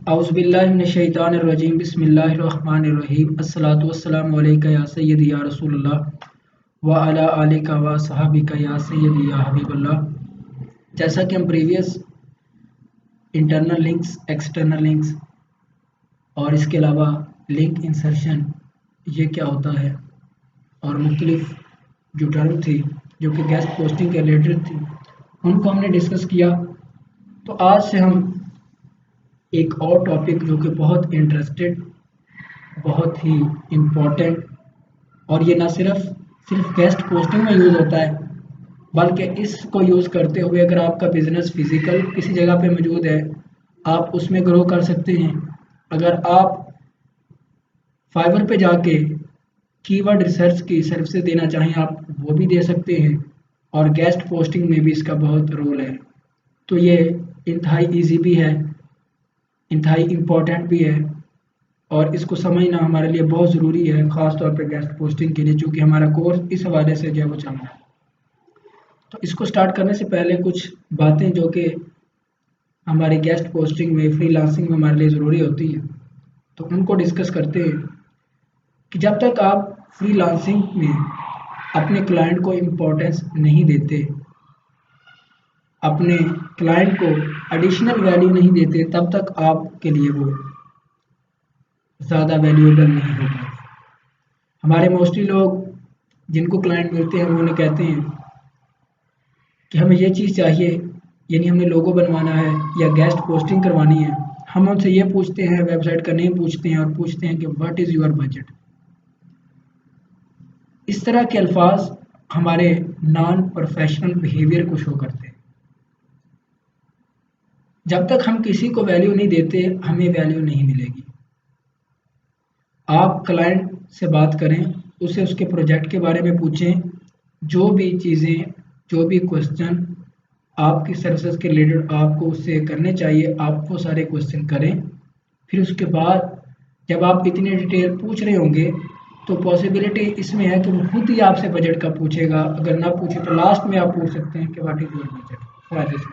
औज़ुबिल्लाहिमिनश्शैतानिर्रजीम बिस्मिल्लाहिर्रहमानिर्रहीम अस्सलातु वस्सलामु अलैका या सय्यदी या रसूलल्लाह व अला आलिका व सहाबिका या सय्यदी या हबीबल्लाह। जैसा कि हम previous internal links, external links और इसके अलावा लिंक इंसर्शन ये क्या होता है और मुख्तलिफ जो टर्म थी जो कि गेस्ट पोस्टिंग के रिलेटेड थी उनको हमने डिस्कस किया। तो आज से हम एक और टॉपिक जो कि बहुत इंटरेस्टेड, बहुत ही इम्पोर्टेंट और ये ना सिर्फ गेस्ट पोस्टिंग में यूज़ होता है बल्कि इसको यूज़ करते हुए अगर आपका बिजनेस फिजिकल किसी जगह पे मौजूद है आप उसमें ग्रो कर सकते हैं। अगर आप फाइवर पे जाके कीवर्ड रिसर्च की सर्विसेज देना चाहें आप वो भी दे सकते हैं और गेस्ट पोस्टिंग में भी इसका बहुत रोल है। तो ये इंतहाई ईजी भी है, इंतहाई इम्पोर्टेंट भी है और इसको समझना हमारे लिए बहुत ज़रूरी है, ख़ास तौर पे गेस्ट पोस्टिंग के लिए, चूँकि हमारा कोर्स इस हवाले से जो है वो चल रहा है। तो इसको स्टार्ट करने से पहले कुछ बातें जो कि हमारी गेस्ट पोस्टिंग में, फ्रीलांसिंग में हमारे लिए ज़रूरी होती है तो उनको डिस्कस करते हैं कि जब तक आप फ्रीलांसिंग में अपने क्लाइंट को इम्पोर्टेंस नहीं देते, अपने क्लाइंट को एडिशनल वैल्यू नहीं देते, तब तक आपके लिए वो ज़्यादा वैल्यूएबल नहीं होगा। हमारे मोस्टली लोग जिनको क्लाइंट मिलते हैं वो उन्हें कहते हैं कि हमें ये चीज़ चाहिए, यानी हमें लोगो बनवाना है या गेस्ट पोस्टिंग करवानी है। हम उनसे ये पूछते हैं, वेबसाइट का नेम पूछते हैं और पूछते हैं कि व्हाट इज़ योर बजट। इस तरह के अल्फाज हमारे नॉन प्रोफेशनल बिहेवियर को शो करते हैं। जब तक हम किसी को वैल्यू नहीं देते हमें वैल्यू नहीं मिलेगी। आप क्लाइंट से बात करें, उसे उसके प्रोजेक्ट के बारे में पूछें, जो भी चीज़ें, जो भी क्वेश्चन आपकी सर्विसेज के रिलेटेड आपको उससे करने चाहिए आप वो सारे क्वेश्चन करें। फिर उसके बाद जब आप इतनी डिटेल पूछ रहे होंगे तो पॉसिबिलिटी इसमें है कि वो खुद ही आपसे बजट का पूछेगा। अगर ना पूछे तो लास्ट में आप पूछ सकते हैं कि what is your budget for this.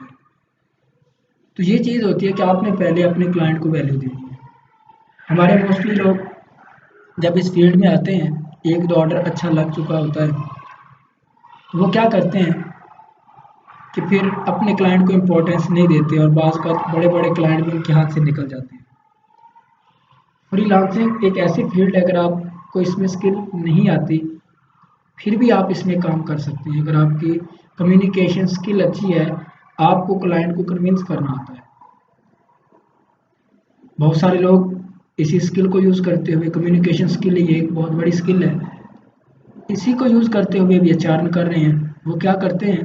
तो ये चीज़ होती है कि आपने पहले अपने क्लाइंट को वैल्यू देनी है। हमारे मोस्टली लोग जब इस फील्ड में आते हैं, एक दो ऑर्डर अच्छा लग चुका होता है तो वो क्या करते हैं कि फिर अपने क्लाइंट को इम्पोर्टेंस नहीं देते और बाज़ का बड़े बड़े क्लाइंट भी उनके हाथ से निकल जाते हैं। फ्रीलांसिंग एक ऐसी फील्ड है, अगर आपको इसमें स्किल नहीं आती फिर भी आप इसमें काम कर सकते हैं। अगर आपकी कम्युनिकेशन स्किल अच्छी है, आपको क्लाइंट को कन्विंस करना आता है। बहुत सारे लोग इसी स्किल को यूज़ करते हुए, कम्युनिकेशन स्किल ये एक बहुत बड़ी स्किल है, इसी को यूज़ करते हुए भी अच्छा अर्न कर रहे हैं। वो क्या करते हैं,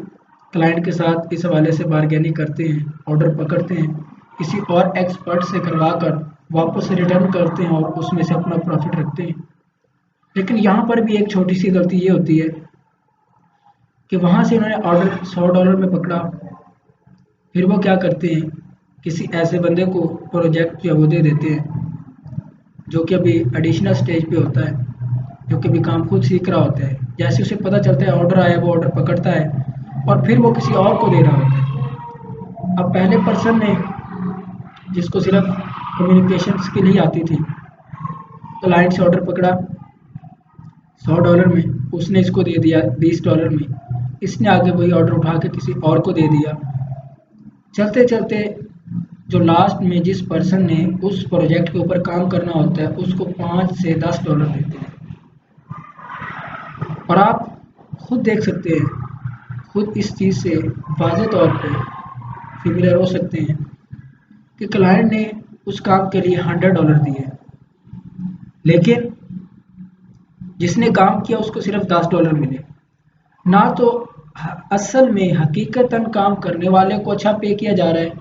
क्लाइंट के साथ इस हवाले से बारगेनिंग करते हैं, ऑर्डर पकड़ते हैं, किसी और एक्सपर्ट से करवा कर वापस रिटर्न करते हैं और उसमें से अपना प्रॉफिट रखते हैं। लेकिन यहाँ पर भी एक छोटी सी गलती ये होती है कि वहाँ से उन्होंने ऑर्डर $100 में पकड़ा, फिर वो क्या करते हैं, किसी ऐसे बंदे को प्रोजेक्ट या वो दे देते हैं जो कि अभी एडिशनल स्टेज पे होता है, जो कि अभी काम खुद सीख रहा होता है। जैसे उसे पता चलता है ऑर्डर आया, वो ऑर्डर पकड़ता है और फिर वो किसी और को दे रहा होता है। अब पहले पर्सन ने, जिसको सिर्फ कम्युनिकेशन स्किल ही आती थी, क्लाइंट से ऑर्डर पकड़ा $100 में, उसने इसको दे दिया $20 में, इसने आगे वही ऑर्डर उठा के किसी और को दे दिया। चलते चलते जो लास्ट में जिस पर्सन ने उस प्रोजेक्ट के ऊपर काम करना होता है उसको $5 से $10 देते हैं। और आप खुद देख सकते हैं, खुद इस चीज़ से वाज़ेह तौर पे फेमिलियर हो सकते हैं कि क्लाइंट ने उस काम के लिए $100 दिए, लेकिन जिसने काम किया उसको सिर्फ $10 मिले। ना तो असल में हकीकतन काम करने वाले को अच्छा पे किया जा रहा है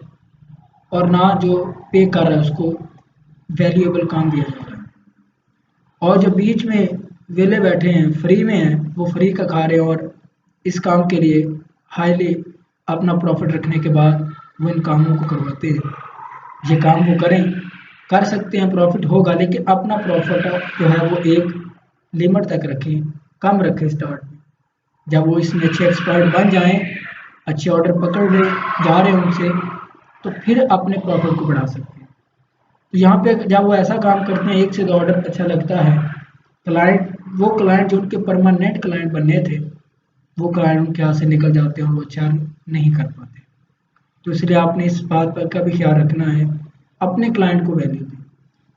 और ना जो पे कर रहा है उसको वैल्यूएबल काम दिया जा रहा है। और जो बीच में वेले बैठे हैं, फ्री में हैं, वो फ्री का खा रहे हैं और इस काम के लिए हाईली अपना प्रॉफिट रखने के बाद वो इन कामों को करवाते हैं। ये काम वो करें, कर सकते हैं, प्रॉफिट होगा, लेकिन अपना प्रॉफिट जो है वो एक लिमिट तक रखें, कम रखें स्टार्ट में। जब वो इसमें अच्छे एक्सपर्ट बन जाएं, अच्छे ऑर्डर पकड़ रहे जा रहे हैं उनसे, तो फिर अपने प्रॉफिट को बढ़ा सकते हैं। तो यहाँ पे जब वो ऐसा काम करते हैं, एक से दो ऑर्डर अच्छा लगता है, वो क्लाइंट जो उनके परमानेंट क्लाइंट बनने थे, वो क्लाइंट उनके हाथ से निकल जाते हैं और वो अच्छा नहीं कर पाते। तो इसलिए आपने इस बात पर का भी ख्याल रखना है, अपने क्लाइंट को वैल्यू दें।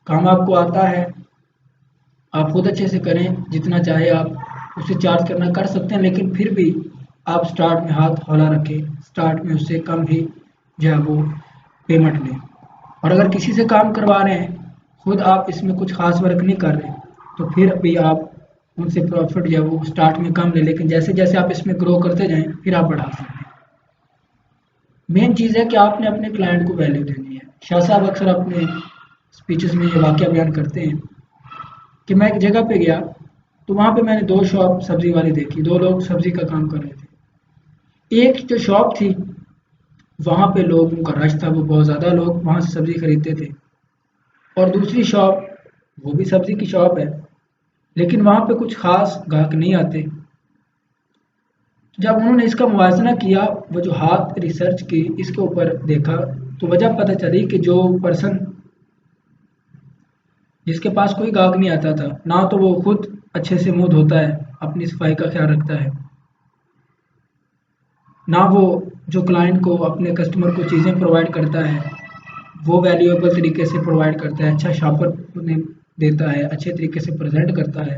काम आपको आता है, आप खुद अच्छे से करें, जितना चाहे आप उसे चार्ज करना कर सकते हैं, लेकिन फिर भी आप स्टार्ट में हाथ हौला रखें, स्टार्ट में उससे कम ही जो है वो पेमेंट लें। और अगर किसी से काम करवा रहे हैं, खुद आप इसमें कुछ खास वर्क नहीं कर रहे, तो फिर भी आप उनसे प्रॉफिट जो है वो स्टार्ट में कम लें, लेकिन जैसे जैसे आप इसमें ग्रो करते जाएं फिर आप बढ़ा सकते हैं। मेन चीज़ है कि आपने अपने क्लाइंट को वैल्यू देनी है। शाह साहब अक्सर अपने स्पीचेस में ये वाक़या बयान करते हैं कि मैं एक जगह पे गया, तो वहाँ पे मैंने दो शॉप सब्जी वाली देखी, दो लोग सब्जी का काम कर रहे थे। एक जो शॉप थी, वहाँ पे लोगों का रश था, वो बहुत ज़्यादा लोग वहाँ से सब्जी खरीदते थे। और दूसरी शॉप, वो भी सब्जी की शॉप है, लेकिन वहाँ पे कुछ खास ग्राहक नहीं आते। जब उन्होंने इसका मुवाज़ना किया, वजूहात रिसर्च की, इसके ऊपर देखा, तो वजह पता चली कि जो पर्सन जिसके पास कोई गाहक नहीं आता था, ना तो वो खुद अच्छे से मुंह धोता है, अपनी सफाई का ख्याल रखता है, ना वो जो क्लाइंट को, अपने कस्टमर को चीज़ें प्रोवाइड करता है वो वैल्यूएबल तरीके से प्रोवाइड करता है, अच्छा शॉपर उन्हें देता है, अच्छे तरीके से प्रेजेंट करता है,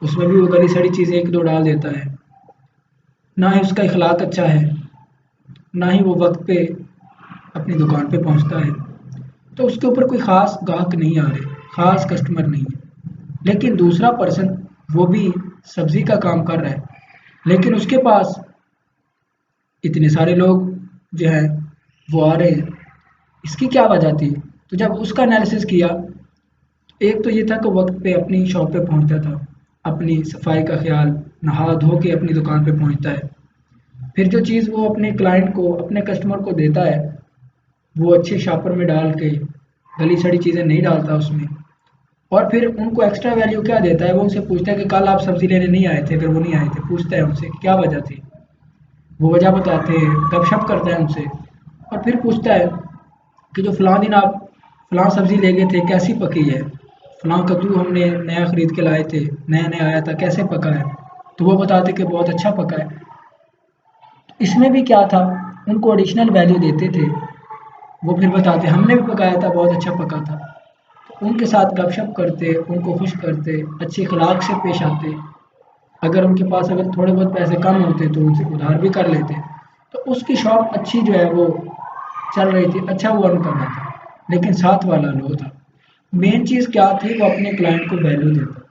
उसमें भी वो गली सड़ी चीज़ें एक दो डाल देता है, ना ही उसका इखलाक अच्छा है, ना ही वो वक्त पे अपनी दुकान पे पहुंचता है, तो उसके ऊपर कोई ख़ास गाहक नहीं आ रहे, ख़ास कस्टमर नहीं है। लेकिन दूसरा पर्सन, वो भी सब्जी का काम कर रहा है, लेकिन उसके पास इतने सारे लोग जो है वो आ रहे हैं, इसकी क्या वजह थी? तो जब उसका एनालिसिस किया, एक तो ये था कि वक्त पे अपनी शॉप पे पहुंचता था, अपनी सफाई का ख्याल, नहा धो के अपनी दुकान पे पहुंचता है, फिर जो चीज़ वो अपने क्लाइंट को, अपने कस्टमर को देता है, वो अच्छे शॉपर में डाल के गली सड़ी चीज़ें नहीं डालता उसमें। और फिर उनको एक्स्ट्रा वैल्यू क्या देता है, वो उनसे पूछता है कि कल आप सब्जी लेने नहीं आए थे, अगर वो नहीं आए थे पूछता है उनसे कि क्या वजह थी, वो वजह बताते हैं, गपशप करता है उनसे, और फिर पूछता है कि जो फलां दिन आप फलां सब्जी ले गए थे कैसी पकी है, फलां कद्दू हमने नया खरीद के लाए थे, नया नया आया था, कैसे पका है, तो वो बताते कि बहुत अच्छा पका है। इसमें भी क्या था, उनको एडिशनल वैल्यू देते थे, वो फिर बताते हमने भी पकाया था, बहुत अच्छा पका था। तो उनके साथ गपशप करते, उनको खुश करते, अच्छे अखलाक से पेश आते, अगर उनके पास अगर थोड़े बहुत पैसे कम होते तो उनसे उधार भी कर लेते, तो उसकी शॉप अच्छी जो है वो चल रही थी, अच्छा वो अर्न कर रहा था, लेकिन साथ वाला लो था। मेन चीज़ क्या थी, वो अपने क्लाइंट को वैल्यू देता।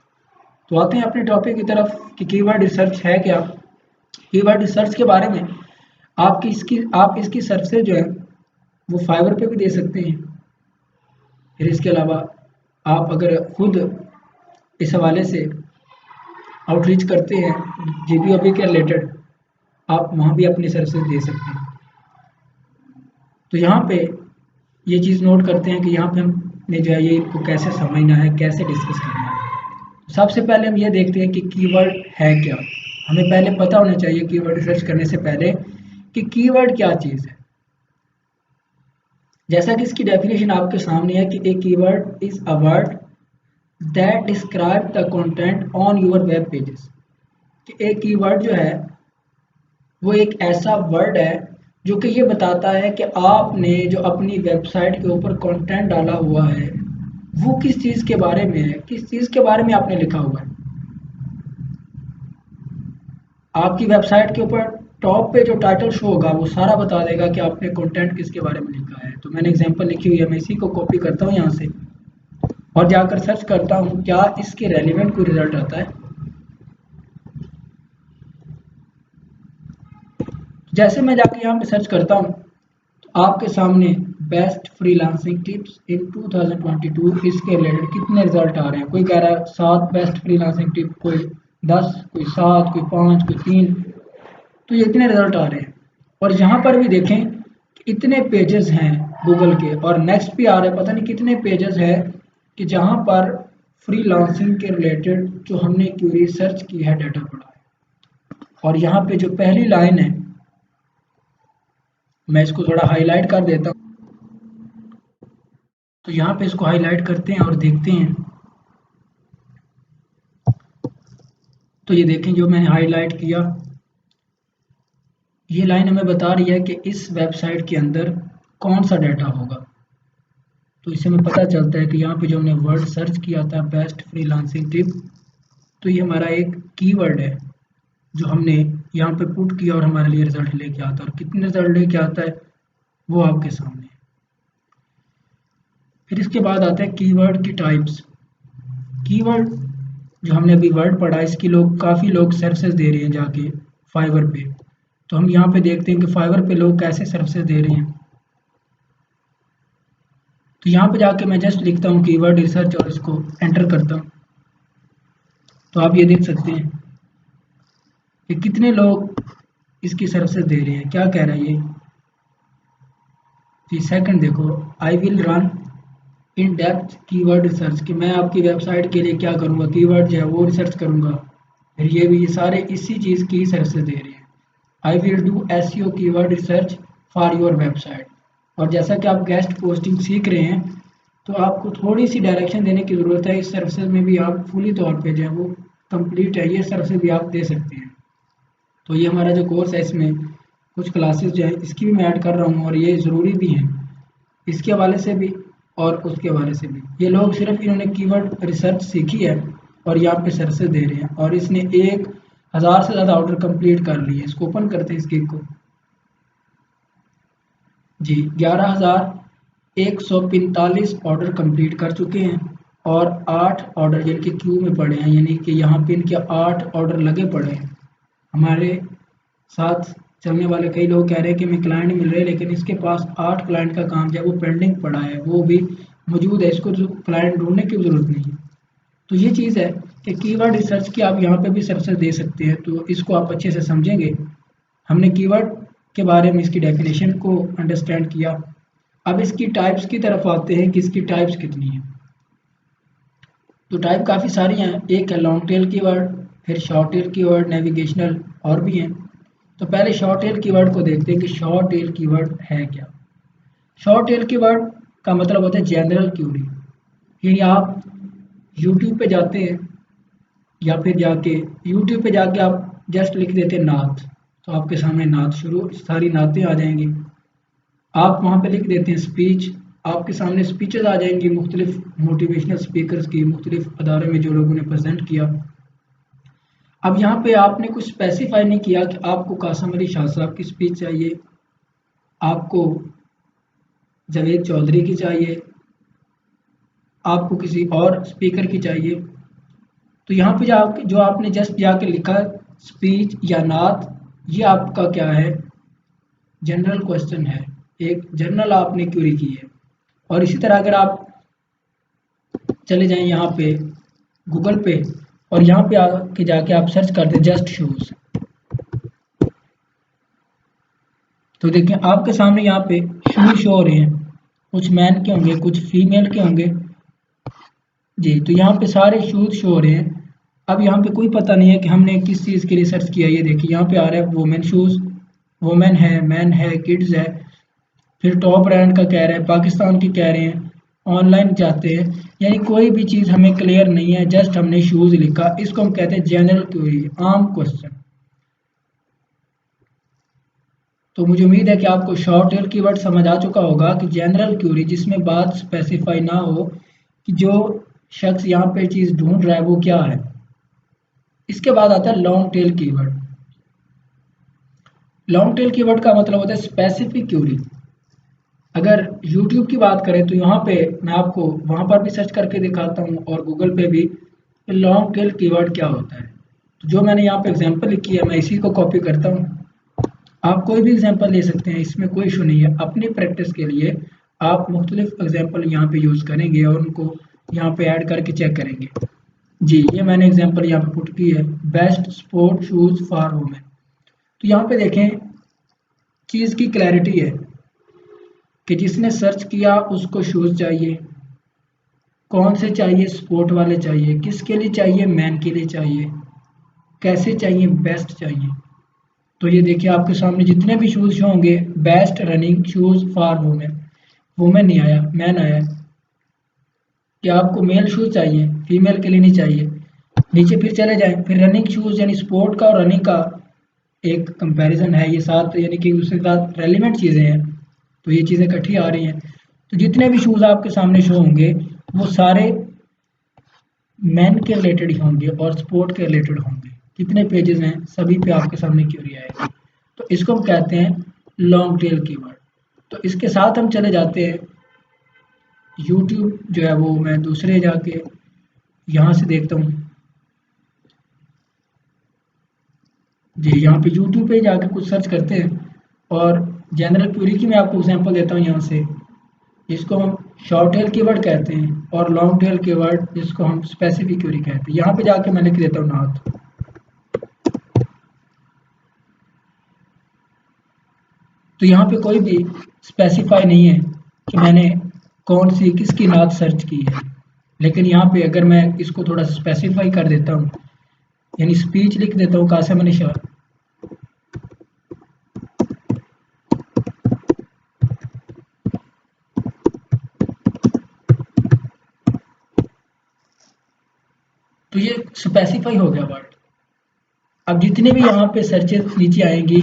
तो आते हैं अपने टॉपिक की तरफ कि कीवर्ड रिसर्च है क्या। कीवर्ड रिसर्च के बारे में आप इसकी सर्विसेज जो है वो फाइवर पे भी दे सकते हैं। फिर इसके अलावा आप अगर खुद इस हवाले से आउटरीच करते हैं जीबीओबी के रिलेटेड, आप वहाँ भी अपनी सर्विसेज दे सकते हैं। तो यहाँ पे ये चीज़ नोट करते हैं कि यहाँ पे हमने जो है ये इनको कैसे समझना है, कैसे डिस्कस करना है। सबसे पहले हम ये देखते हैं कि कीवर्ड है क्या। हमें पहले पता होना चाहिए कीवर्ड रिसर्च करने से पहले कि कीवर्ड क्या चीज़ है। जैसा कि इसकी डेफिनेशन आपके सामने है कि a keyword is a word that describe the content on your web pages. कि एक कीवर्ड जो है वो एक ऐसा वर्ड है जो कि ये बताता है कि आपने जो अपनी वेबसाइट के ऊपर कंटेंट डाला हुआ है वो किस चीज़ के बारे में है, किस चीज़ के बारे में आपने लिखा हुआ है। आपकी वेबसाइट के ऊपर टॉप पे जो टाइटल शो होगा वो सारा बता देगा कि आपने कंटेंट किसके बारे में लिखा है। तो मैंने एग्जांपल लिखी हुई है, मैं इसी को कॉपी करता हूँ यहाँ से और जाकर सर्च करता हूँ क्या इसके रेलिवेंट कोई रिजल्ट आता है। जैसे मैं जाके यहाँ पे सर्च करता हूँ, तो आपके सामने बेस्ट फ्रीलांसिंग टिप्स इन 2022 इसके रिलेटेड कितने रिजल्ट आ रहे हैं। कोई कह रहा है 7 बेस्ट फ्रीलांसिंग टिप, कोई 10, कोई 7, कोई 5, कोई 3। तो ये इतने रिजल्ट आ रहे हैं। और यहाँ पर भी देखें कि इतने पेजेस हैं गूगल के, और नेक्स्ट भी आ रहे हैं, पता नहीं कितने पेजेस हैं कि जहाँ पर फ्रीलांसिंग के रिलेटेड जो हमने क्यूरी सर्च की है डाटा पड़ा है। और यहाँ पे जो पहली लाइन है, मैं इसको थोड़ा हाईलाइट कर देता हूँ। तो यहाँ पे इसको हाईलाइट करते हैं और देखते हैं। तो ये देखें जो मैंने हाईलाइट किया, ये लाइन हमें बता रही है कि इस वेबसाइट के अंदर कौन सा डाटा होगा। तो इससे हमें पता चलता है कि यहाँ पे जो हमने वर्ड सर्च किया था बेस्ट फ्रीलांसिंग टिप, तो ये हमारा एक कीवर्ड है जो हमने यहाँ पे पुट किया और हमारे लिए रिजल्ट लेके आता है। और कितने रिजल्ट लेके आता है वो आपके सामने है। फिर इसके बाद आता है कीवर्ड की टाइप्स। कीवर्ड जो हमने अभी वर्ड पढ़ा, इसकी काफ़ी लोग सर्विसेज दे रहे हैं जाके फाइवर पे। तो हम यहाँ पे देखते हैं कि फाइवर पे लोग कैसे सर्विसेज दे रहे हैं। तो यहाँ पे जाके मैं जस्ट लिखता हूँ कीवर्ड रिसर्च और इसको एंटर करता हूँ। तो आप ये देख सकते हैं कि कितने लोग इसकी सर्विसेज दे रहे हैं। क्या कह रहा है ये जी, सेकंड देखो, I will run in depth keyword research, कि मैं आपकी वेबसाइट के लिए क्या करूँगा, कीवर्ड जो है वो रिसर्च करूँगा। फिर ये भी, ये सारे इसी चीज़ की सर्विसेज दे रहे हैं। I will do SEO keyword research for your website. और जैसा कि आप गेस्ट पोस्टिंग सीख रहे हैं, तो आपको थोड़ी सी डायरेक्शन देने की ज़रूरत है। इस सर्विसेज में भी आप फुली तौर पे जो है वो कंप्लीट है, ये सर्विसेज भी आप दे सकते हैं। तो ये हमारा जो कोर्स है, इसमें कुछ क्लासेस जो है इसकी भी मैं ऐड कर रहा हूँ और ये ज़रूरी भी हैं, इसके हवाले से भी और उसके हवाले से भी। ये लोग सिर्फ इन्होंने कीवर्ड रिसर्च सीखी है और यहाँ पे सर्विसेज दे रहे हैं और इसने 1000 से ज़्यादा ऑर्डर कंप्लीट कर लिए। इसको ओपन करते हैं इस गिग को जी, 11,145 ऑर्डर कंप्लीट कर चुके हैं और 8 ऑर्डर जिनके क्यू में पड़े हैं, यानी कि यहाँ पे इनके 8 ऑर्डर लगे पड़े हैं। हमारे साथ चलने वाले कई लोग कह रहे हैं कि हमें क्लाइंट मिल रहे हैं, लेकिन इसके पास 8 क्लाइंट का काम जो है वो पेंडिंग पड़ा है, वो भी मौजूद है, इसको जो क्लाइंट ढूंढने की ज़रूरत नहीं है। तो ये चीज़ है कि कीवर्ड रिसर्च की आप यहाँ पे भी सर्विसेज दे सकते हैं। तो इसको आप अच्छे से समझेंगे। हमने कीवर्ड के बारे में इसकी डेफिनेशन को अंडरस्टैंड किया। अब इसकी टाइप्स की तरफ आते हैं कि इसकी टाइप्स कितनी हैं। तो टाइप काफ़ी सारी हैं। एक है लॉन्ग टेल कीवर्ड, फिर शॉर्ट टेल कीवर्ड, नेविगेशनल और भी हैं। तो पहले शॉर्ट टेल कीवर्ड को देखते हैं कि शॉर्ट टेल कीवर्ड है क्या। शॉर्ट टेल कीवर्ड का मतलब होता है जनरल क्यूरी। यानी आप यूट्यूब पे जाते हैं या फिर जाके यूट्यूब पे जाके आप जस्ट लिख देते हैं नात, तो आपके सामने नात शुरू सारी नातें आ जाएंगी। आप वहाँ पे लिख देते हैं स्पीच, आपके सामने स्पीचेस आ जाएंगी मुख्तलिफ मोटिवेशनल स्पीकर्स की, मुख्तलिफ अदारों में जो लोगों ने प्रेजेंट किया। अब यहाँ पे आपने कुछ स्पेसिफाई नहीं किया कि आपको कासम अली शाह साहब की स्पीच चाहिए, आपको जावेद चौधरी की चाहिए, आपको किसी और स्पीकर की चाहिए। तो यहाँ पे जो आपने जस्ट जाके लिखा स्पीच या नात, ये आपका क्या है, जनरल क्वेश्चन है, एक जनरल आपने क्यूरी की है। और इसी तरह अगर आप चले जाएं यहाँ पे गूगल पे और यहाँ पे आके जाके आप सर्च कर दें जस्ट शूज़, तो देखिए आपके सामने यहाँ पे शूज शो हो रहे हैं। कुछ मैन के होंगे, कुछ फीमेल के होंगे जी। तो यहाँ पे सारे शूज शो हो रहे हैं। अब यहाँ पे कोई पता नहीं है कि हमने किस चीज़ के लिए सर्च किया। ये देखिए यहाँ पे आ रहा है वुमेन शूज़, वुमेन है, मैन है, किड्स है। फिर टॉप ब्रांड का कह रहे हैं, पाकिस्तान की कह रहे हैं, ऑनलाइन चाहते हैं। यानी कोई भी चीज़ हमें क्लियर नहीं है, जस्ट हमने शूज़ लिखा। इसको हम कहते हैं जनरल क्वेरी, आम क्वेश्चन। तो मुझे उम्मीद है कि आपको शॉर्ट टेल कीवर्ड समझ आ चुका होगा कि जनरल क्वेरी जिसमें बात स्पेसिफाई ना हो कि जो शख्स यहाँ पे चीज़ ढूंढ रहा है वो क्या है। इसके बाद आता है long tail keyword. Long tail keyword का मतलब होता है स्पेसिफिक क्वेरी। अगर YouTube की बात करें तो यहाँ पे मैं आपको वहाँ पर भी सर्च करके दिखाता हूँ और गूगल पे भी लॉन्ग टेल कीवर्ड क्या होता है। तो जो मैंने यहाँ पे एग्जांपल लिखी है मैं इसी को कॉपी करता हूँ। आप कोई भी एग्जांपल ले सकते हैं, इसमें कोई इशू नहीं है। अपनी प्रैक्टिस के लिए आप मुख्तलिफ एग्जांपल यहाँ पे यूज़ करेंगे और उनको यहाँ पे ऐड करके चेक करेंगे। जी, ये मैंने एग्जांपल यहाँ पे पुट की है, best sport shoes for women. तो यहाँ पे देखें चीज़ की क्लैरिटी है कि जिसने सर्च किया उसको शूज़ चाहिए, कौन से चाहिए, स्पोर्ट वाले चाहिए, किसके लिए चाहिए, मैन के लिए चाहिए, कैसे चाहिए, बेस्ट चाहिए। तो ये देखिए आपके सामने जितने भी शूज़ होंगे, best running shoes for women, women नहीं आया, मैन आया। कि आपको मेल शूज़ चाहिए, फीमेल के लिए नहीं चाहिए। नीचे फिर चले जाएँ, फिर रनिंग शूज़ यानी स्पोर्ट का और रनिंग का एक कंपैरिज़न है, ये साथ यानी कि उसके साथ रेलेवेंट चीज़ें हैं, तो ये चीज़ें इकट्ठी आ रही हैं। तो जितने भी शूज़ आपके सामने शो होंगे वो सारे मेन के रिलेटेड ही होंगे और स्पोर्ट के रिलेटेड होंगे। कितने पेजेस हैं सभी पे आपके सामने क्वेरी आएगी। तो इसको हम कहते हैं लॉन्ग टेल कीवर्ड। तो इसके साथ हम चले जाते हैं यूट्यूब जो है वो मैं दूसरे जाके यहाँ से देखता हूँ। जी, यहाँ पे यूट्यूब पे जाके कुछ सर्च करते हैं और जनरल क्वेरी की मैं आपको एग्जांपल देता हूँ यहाँ से। इसको हम शॉर्ट टेल कीवर्ड कहते हैं और लॉन्ग टेल कीवर्ड जिसको हम स्पेसिफिक क्वेरी कहते हैं। यहाँ पे जाके मैं लिख देता हूँ नाथ। तो यहाँ पे कोई भी स्पेसिफाई नहीं है कि मैंने कौन सी किसकी नाथ सर्च की है, लेकिन यहाँ पे अगर मैं इसको थोड़ा स्पेसिफाई कर देता हूँ यानी स्पीच लिख देता हूँ कासिम अली शाह, तो ये स्पेसिफाई हो गया वर्ड। अब जितने भी यहाँ पे सर्चेस नीचे आएंगी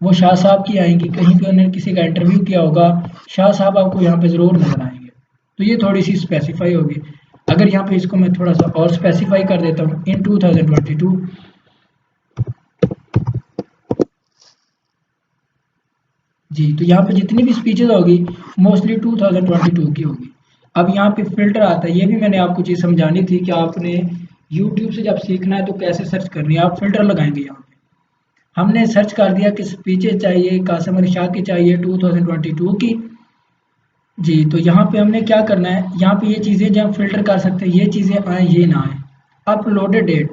वो शाह साहब की आएंगी, कहीं पे उन्होंने किसी का इंटरव्यू किया होगा, शाह साहब आपको यहाँ पे ज़रूर नजर आएंगे। तो ये थोड़ी सी स्पेसिफाई होगी। अगर यहाँ पे इसको मैं थोड़ा सा और स्पेसिफाई कर देता हूँ इन 2022। जी, तो यहाँ पे जितनी भी स्पीचेज़ होगी मोस्टली 2022 की होगी। अब यहाँ पे फ़िल्टर आता है, ये भी मैंने आपको चीज़ समझानी थी कि आपने यूट्यूब से जब सीखना है तो कैसे सर्च करनी है, आप फ़िल्टर लगाएँगे यहाँ पे। हमने सर्च कर दिया कि स्पीचेज़ चाहिए, कासिम अली शाह की चाहिए 2022 की। जी, तो यहाँ पे हमने क्या करना है, यहाँ पे ये चीज़ें जो हम फ़िल्टर कर सकते हैं, ये चीज़ें आएँ, ये ना आएँ। अपलोडेड डेट,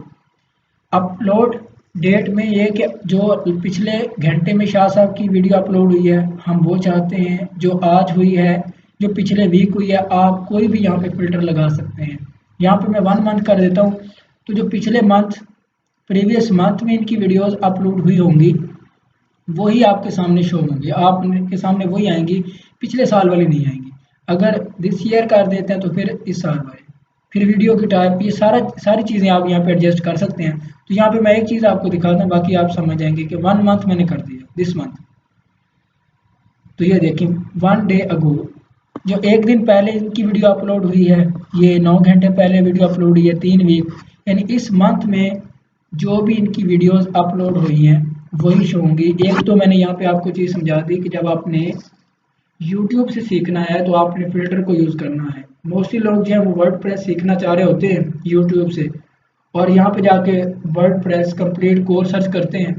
अपलोड डेट में ये कि जो पिछले घंटे में शाह साहब की वीडियो अपलोड हुई है हम वो चाहते हैं, जो आज हुई है, जो पिछले वीक हुई है, आप कोई भी यहाँ पे फ़िल्टर लगा सकते हैं। यहाँ पे मैं 1 मंथ कर देता हूँ, तो जो पिछले मंथ प्रीवियस मंथ में इनकी वीडियोस अपलोड हुई होंगी वही आपके सामने शो होंगी, आपके सामने वही आएंगी, पिछले साल वाली नहीं आएंगी। अगर दिस ईयर कर देते हैं तो फिर इस साल वाले, फिर वीडियो की टाइप, ये सारी चीज़ें आप यहाँ पे एडजस्ट कर सकते हैं। तो यहाँ पे मैं एक चीज़ आपको दिखाता हूँ, बाकी आप समझ जाएंगे कि 1 मंथ मैंने कर दिया दिस मंथ। तो ये देखिए 1 डे अगो, जो एक दिन पहले इनकी वीडियो अपलोड हुई है, ये 9 घंटे पहले वीडियो अपलोड हुई है, 3 वीक, यानी इस मंथ में जो भी इनकी वीडियोस अपलोड हुई हैं वही शो होंगी। एक तो मैंने यहाँ पे आपको चीज़ समझा दी कि जब आपने यूट्यूब से सीखना है तो आपने फ़िल्टर को यूज़ करना है। मोस्टली लोग जो है वो वर्डप्रेस सीखना चाह रहे होते हैं यूट्यूब से, और यहाँ पे जाके वर्डप्रेस कंप्लीट कोर्स सर्च करते हैं,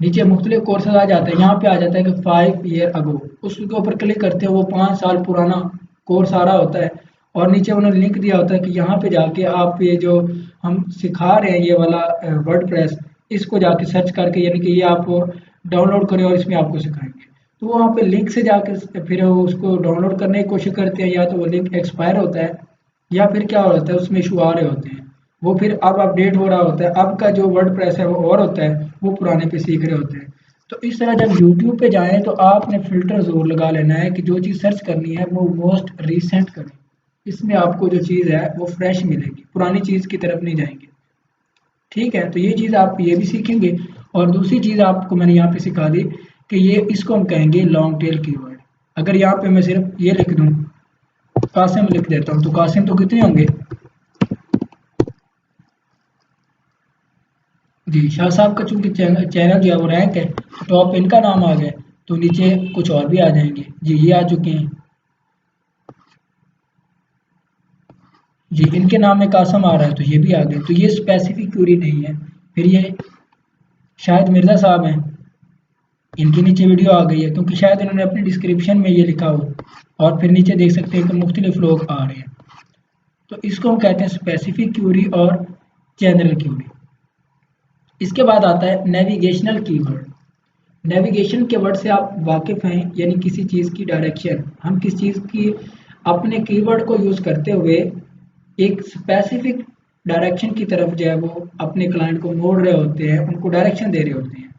नीचे मुख्तलिफ कोर्सेज आ जाते हैं, यहाँ पे आ जाता है कि 5 ईयर अगो, उसके ऊपर क्लिक करते हैं, वो 5 साल पुराना कोर्स आ रहा होता है और नीचे उन्होंने लिंक दिया होता है कि यहाँ पे जाके आप ये जो हम सिखा रहे हैं ये वाला वर्डप्रेस, इसको जाके सर्च करके यानी कि ये आप डाउनलोड करें और इसमें आपको सिखाएंगे। तो वहाँ पे लिंक से जाकर फिर उसको डाउनलोड करने की कोशिश करते हैं, या तो वो लिंक एक्सपायर होता है या फिर क्या होता है उसमें इशू आ रहे होते हैं, वो फिर अब अपडेट हो रहा होता है, अब का जो वर्डप्रेस है वो और होता है, वो पुराने पे सीख रहे होते हैं। तो इस तरह जब यूट्यूब पे जाएँ तो आपने फ़िल्टर ज़रूर लगा लेना है कि जो चीज़ सर्च करनी है वो मोस्ट रिसेंट करें। इसमें आपको जो चीज़ है वो फ्रेश मिलेगी, पुरानी चीज़ की तरफ नहीं जाएँगे। ठीक है, तो ये चीज़ आप ये भी सीखेंगे। और दूसरी चीज़ आपको मैंने यहाँ पे सिखा दी कि ये इसको हम कहेंगे लॉन्ग टेल कीवर्ड। अगर यहाँ पे मैं सिर्फ ये लिख दूँ, कासिम लिख देता हूँ, तो कासिम तो कितने होंगे? जी, शाह साहब का चूँकि चैनल जो है वो रैंक है, टॉप इनका नाम आ गया, तो नीचे कुछ और भी आ जाएँगे। जी, ये आ चुके हैं। जी, इनके नाम में कासम आ रहा है तो ये भी आ गए। तो ये स्पेसिफिक क्वेरी नहीं है। फिर ये शायद मिर्ज़ा साहब हैं, इनके नीचे वीडियो आ गई है क्योंकि शायद इन्होंने अपनी डिस्क्रिप्शन में ये लिखा हो, और फिर नीचे देख सकते हैं कि मुख्तलिफ लोग आ रहे हैं। तो इसको हम कहते हैं स्पेसिफिक क्वेरी और जनरल क्वेरी। इसके बाद आता है नेविगेशनल कीवर्ड। नेविगेशन के वर्ड से आप वाकिफ़ हैं, यानी किसी चीज़ की डायरेक्शन, हम किस चीज़ की अपने कीवर्ड को यूज़ करते हुए एक स्पेसिफिक डायरेक्शन की तरफ जो है वो अपने क्लाइंट को मोड़ रहे होते हैं, उनको डायरेक्शन दे रहे होते हैं।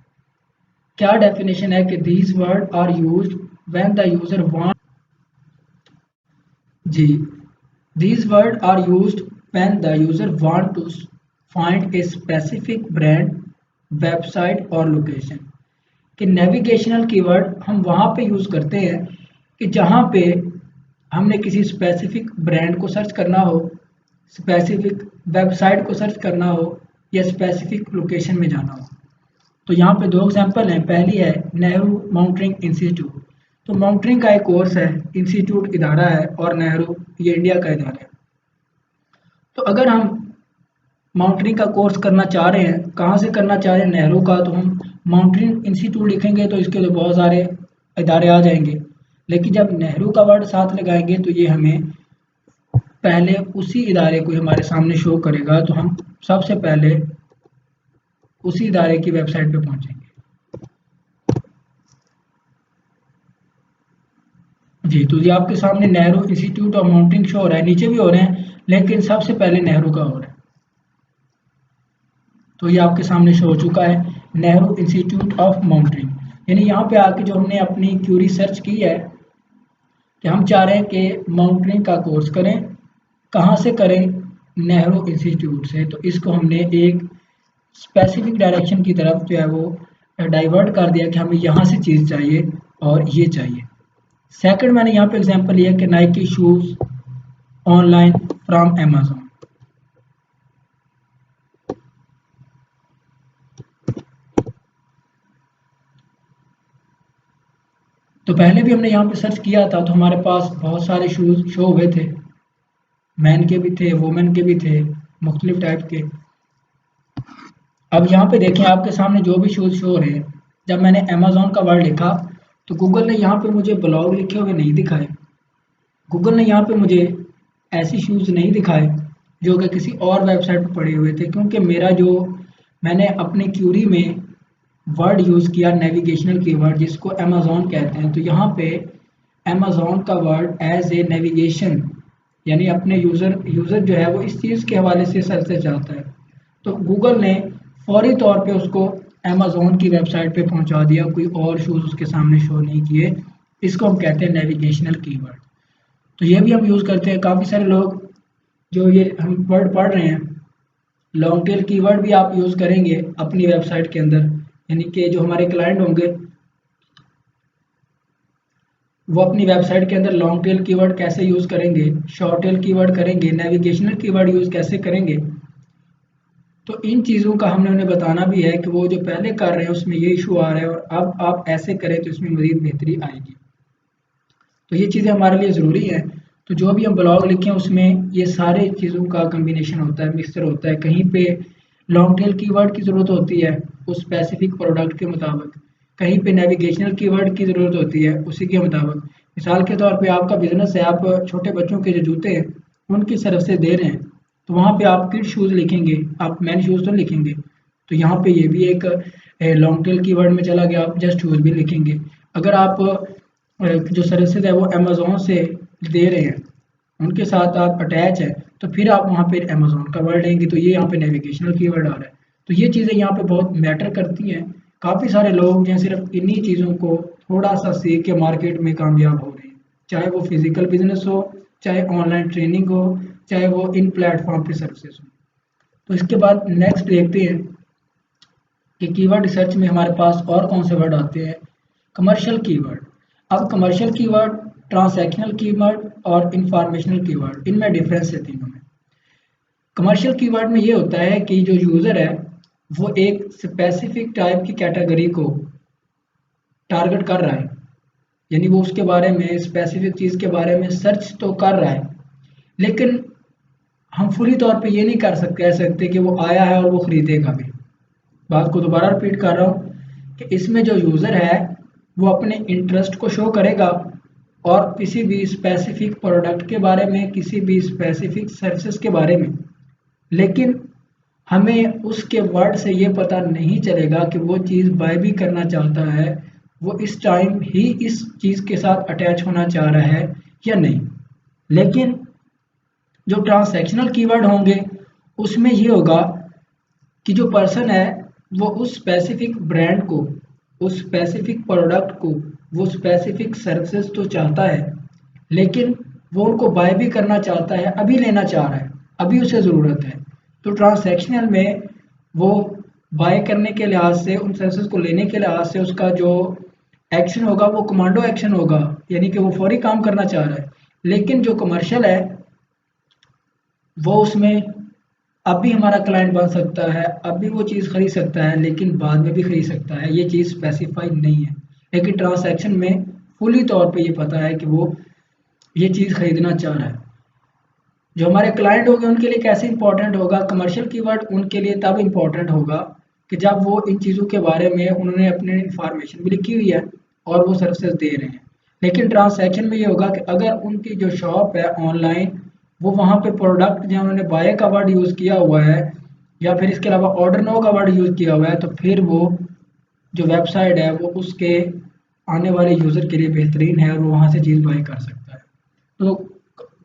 क्या डेफिनेशन है कि these word are used when the user want. जी, These words are used when the user want to find a specific brand, website or location. कि नेविगेशनल कीवर्ड हम वहाँ पे यूज़ करते हैं कि जहाँ पे हमने किसी स्पेसिफिक ब्रांड को सर्च करना हो, स्पेसिफिक वेबसाइट को सर्च करना हो या स्पेसिफिक लोकेशन में जाना हो। तो यहाँ पे दो एग्जांपल हैं। पहली है नेहरू माउंटेनिंग इंस्टीट्यूट। तो माउंटेनिंग का एक कोर्स है, इंस्टीट्यूट इदारा है और नेहरू ये इंडिया का इदारा है। तो अगर हम माउंटेनिंग का कोर्स करना चाह रहे हैं, कहाँ से करना चाह रहे हैं, नेहरू का, तो हम माउंटेनिंग इंस्टीट्यूट लिखेंगे तो इसके तो बहुत सारे इदारे आ जाएंगे। लेकिन जब नेहरू का वर्ड साथ लगाएंगे तो ये हमें पहले उसी इदारे को हमारे सामने शो करेगा, तो हम सबसे पहले उसी इदारे की वेबसाइट पे पहुंचेंगे। जी, तो ये आपके सामने Nehru institute of mountaineering show हो रहा है, नीचे भी हो रहे हैं लेकिन सबसे पहले नेहरू का हो रहा है। तो ये आपके सामने शो हो चुका है, नेहरू इंस्टीट्यूट ऑफ माउंटेनिंग। यानी यहाँ पे आके जो हमने अपनी क्यूरी सर्च की है कि हम चाह रहे हैं कि माउंटेनिंग का कोर्स करें, कहाँ से करें, नेहरू इंस्टीट्यूट से, तो इसको हमने एक स्पेसिफिक डायरेक्शन की तरफ जो है वो डाइवर्ट कर दिया कि हमें यहाँ से चीज़ चाहिए और ये चाहिए। सेकंड मैंने यहाँ पे एग्जांपल लिया कि Nike shoes online from Amazon. तो पहले भी हमने यहाँ पे सर्च किया था तो हमारे पास बहुत सारे शूज़ शो हुए थे, मैन के भी थे, वुमेन के भी थे, मुख्तलिफ टाइप के। अब यहाँ पे देखें आपके सामने जो भी शूज़ शो हो रहे हैं, जब मैंने अमेज़न का वर्ड लिखा तो गूगल ने यहाँ पे मुझे ब्लॉग लिखे हुए नहीं दिखाए। गूगल ने यहाँ पे मुझे ऐसी शूज़ नहीं दिखाए जो कि किसी और वेबसाइट पर पड़े हुए थे, क्योंकि मेरा जो मैंने अपने क्यूरी में वर्ड यूज़ किया नेविगेशनल कीवर्ड जिसको अमेज़न कहते हैं, तो यहाँ पे अमेज़न का वर्ड एज ए नेविगेशन यानी अपने यूज़र जो है वो इस चीज़ के हवाले से सर्च से चाहता है, तो गूगल ने फौरी तौर पे उसको अमेज़न की वेबसाइट पे पहुंचा दिया, कोई और शूज़ उसके सामने शो नहीं किए। इसको हम कहते हैं नेविगेशनल कीवर्ड। तो ये भी हम यूज़ करते हैं। काफ़ी सारे लोग जो ये हम वर्ड पढ़ रहे हैं, लॉन्ग टेल कीवर्ड भी आप यूज़ करेंगे अपनी वेबसाइट के अंदर, यानी कि जो हमारे क्लाइंट होंगे वो अपनी वेबसाइट के अंदर लॉन्ग टेल कीवर्ड कैसे यूज़ करेंगे, शॉर्ट टेल कीवर्ड करेंगे, नेविगेशनल कीवर्ड यूज़ कैसे करेंगे। तो इन चीज़ों का हमने उन्हें बताना भी है कि वो जो पहले कर रहे हैं उसमें ये इशू आ रहा है और अब आप ऐसे करें तो इसमें मज़ीद बेहतरी आएगी। तो ये चीज़ें हमारे लिए ज़रूरी हैं। तो जो भी हम ब्लॉग लिखें उसमें ये सारे चीज़ों का कम्बिनेशन होता है, मिक्सचर होता है। कहीं पे लॉन्ग टेल कीवर्ड की ज़रूरत होती है उस स्पेसिफिक प्रोडक्ट के मुताबिक, कहीं पे नेविगेशनल कीवर्ड की ज़रूरत होती है उसी के मुताबिक। मिसाल के तौर पे आपका बिजनेस है, आप छोटे बच्चों के जो जूते हैं उनकी सर्विसेज दे रहे हैं, तो वहाँ पे आप किड शूज़ लिखेंगे, आप मैन शूज़ तो लिखेंगे। तो यहाँ पे ये भी एक लॉन्ग टेल कीवर्ड में चला गया, आप जस्ट शूज़ भी लिखेंगे। अगर आप जो सर्विसेज है वो अमेज़न से दे रहे हैं, उनके साथ आप अटैच हैं, तो फिर आप वहाँ पे अमेज़न का वर्ड लेंगे, तो ये यहाँ पे नेविगेशनल कीवर्ड आ रहा है। तो ये चीज़ें यहाँ पे बहुत मैटर करती हैं। काफ़ी सारे लोग जो हैं सिर्फ इन्हीं चीज़ों को थोड़ा सा सीख के मार्केट में कामयाब हो रहे हैं, चाहे वो फिजिकल बिजनेस हो, चाहे ऑनलाइन ट्रेनिंग हो, चाहे वो इन प्लेटफॉर्म पे सर्विसेज हो। तो इसके बाद नेक्स्ट देखते हैं कि कीवर्ड रिसर्च में हमारे पास और कौन से वर्ड आते हैं। Commercial keyword. अब कमर्शियल कीवर्ड, ट्रांसैक्शनल कीवर्ड और इंफॉर्मेशनल कीवर्ड, इनमें डिफरेंस है तीनों में। कमर्शियल कीवर्ड में ये होता है कि जो यूज़र है वो एक स्पेसिफिक टाइप की कैटेगरी को टारगेट कर रहा है, यानी वो उसके बारे में स्पेसिफिक चीज़ के बारे में सर्च तो कर रहा है, लेकिन हम फुली तौर पे ये नहीं कह सकते कि वो आया है और वो खरीदेगा भी। बात को दोबारा रिपीट कर रहा हूँ कि इसमें जो यूज़र है वो अपने इंटरेस्ट को शो करेगा और किसी भी स्पेसिफिक प्रोडक्ट के बारे में, किसी भी स्पेसिफिक सर्विसेज के बारे में, लेकिन हमें उसके वर्ड से ये पता नहीं चलेगा कि वो चीज़ बाय भी करना चाहता है, वो इस टाइम ही इस चीज़ के साथ अटैच होना चाह रहा है या नहीं। लेकिन जो ट्रांसैक्शनल कीवर्ड होंगे उसमें ये होगा कि जो पर्सन है वो उस स्पेसिफिक ब्रांड को, उस स्पेसिफिक प्रोडक्ट को, वो स्पेसिफिक सर्विसेज तो चाहता है, लेकिन वो उनको बाय भी करना चाहता है, अभी लेना चाह रहा है, अभी उसे ज़रूरत है। तो ट्रांसैक्शनल में वो बाय करने के लिहाज से, उन सर्विसेज को लेने के लिहाज से उसका जो एक्शन होगा वो कमांडो एक्शन होगा, यानी कि वो फौरी काम करना चाह रहा है। लेकिन जो कमर्शियल है वो उसमें अब भी हमारा क्लाइंट बन सकता है, अब भी वो चीज़ खरीद सकता है, लेकिन बाद में भी खरीद सकता है, ये चीज़ स्पेसिफाई नहीं है। लेकिन ट्रांसैक्शन में फुली तौर पे ये पता है कि वो ये चीज़ खरीदना चाह रहा है। जो हमारे क्लाइंट होंगे उनके लिए कैसे इंपॉर्टेंट होगा, कमर्शियल कीवर्ड उनके लिए तब इंपॉर्टेंट होगा कि जब वो इन चीज़ों के बारे में उन्होंने अपने इंफॉर्मेशन भी लिखी हुई है और वो सर्विसेज दे रहे हैं। लेकिन ट्रांसैक्शन में ये होगा कि अगर उनकी जो शॉप है ऑनलाइन, वो वहाँ पे प्रोडक्ट जहाँ उन्होंने बाय का वर्ड यूज़ किया हुआ है या फिर इसके अलावा ऑर्डर नो का वर्ड यूज़ किया हुआ है, तो फिर वो जो वेबसाइट है वो उसके आने वाले यूज़र के लिए बेहतरीन है और वो वहाँ से चीज़ बाय कर सकता है। तो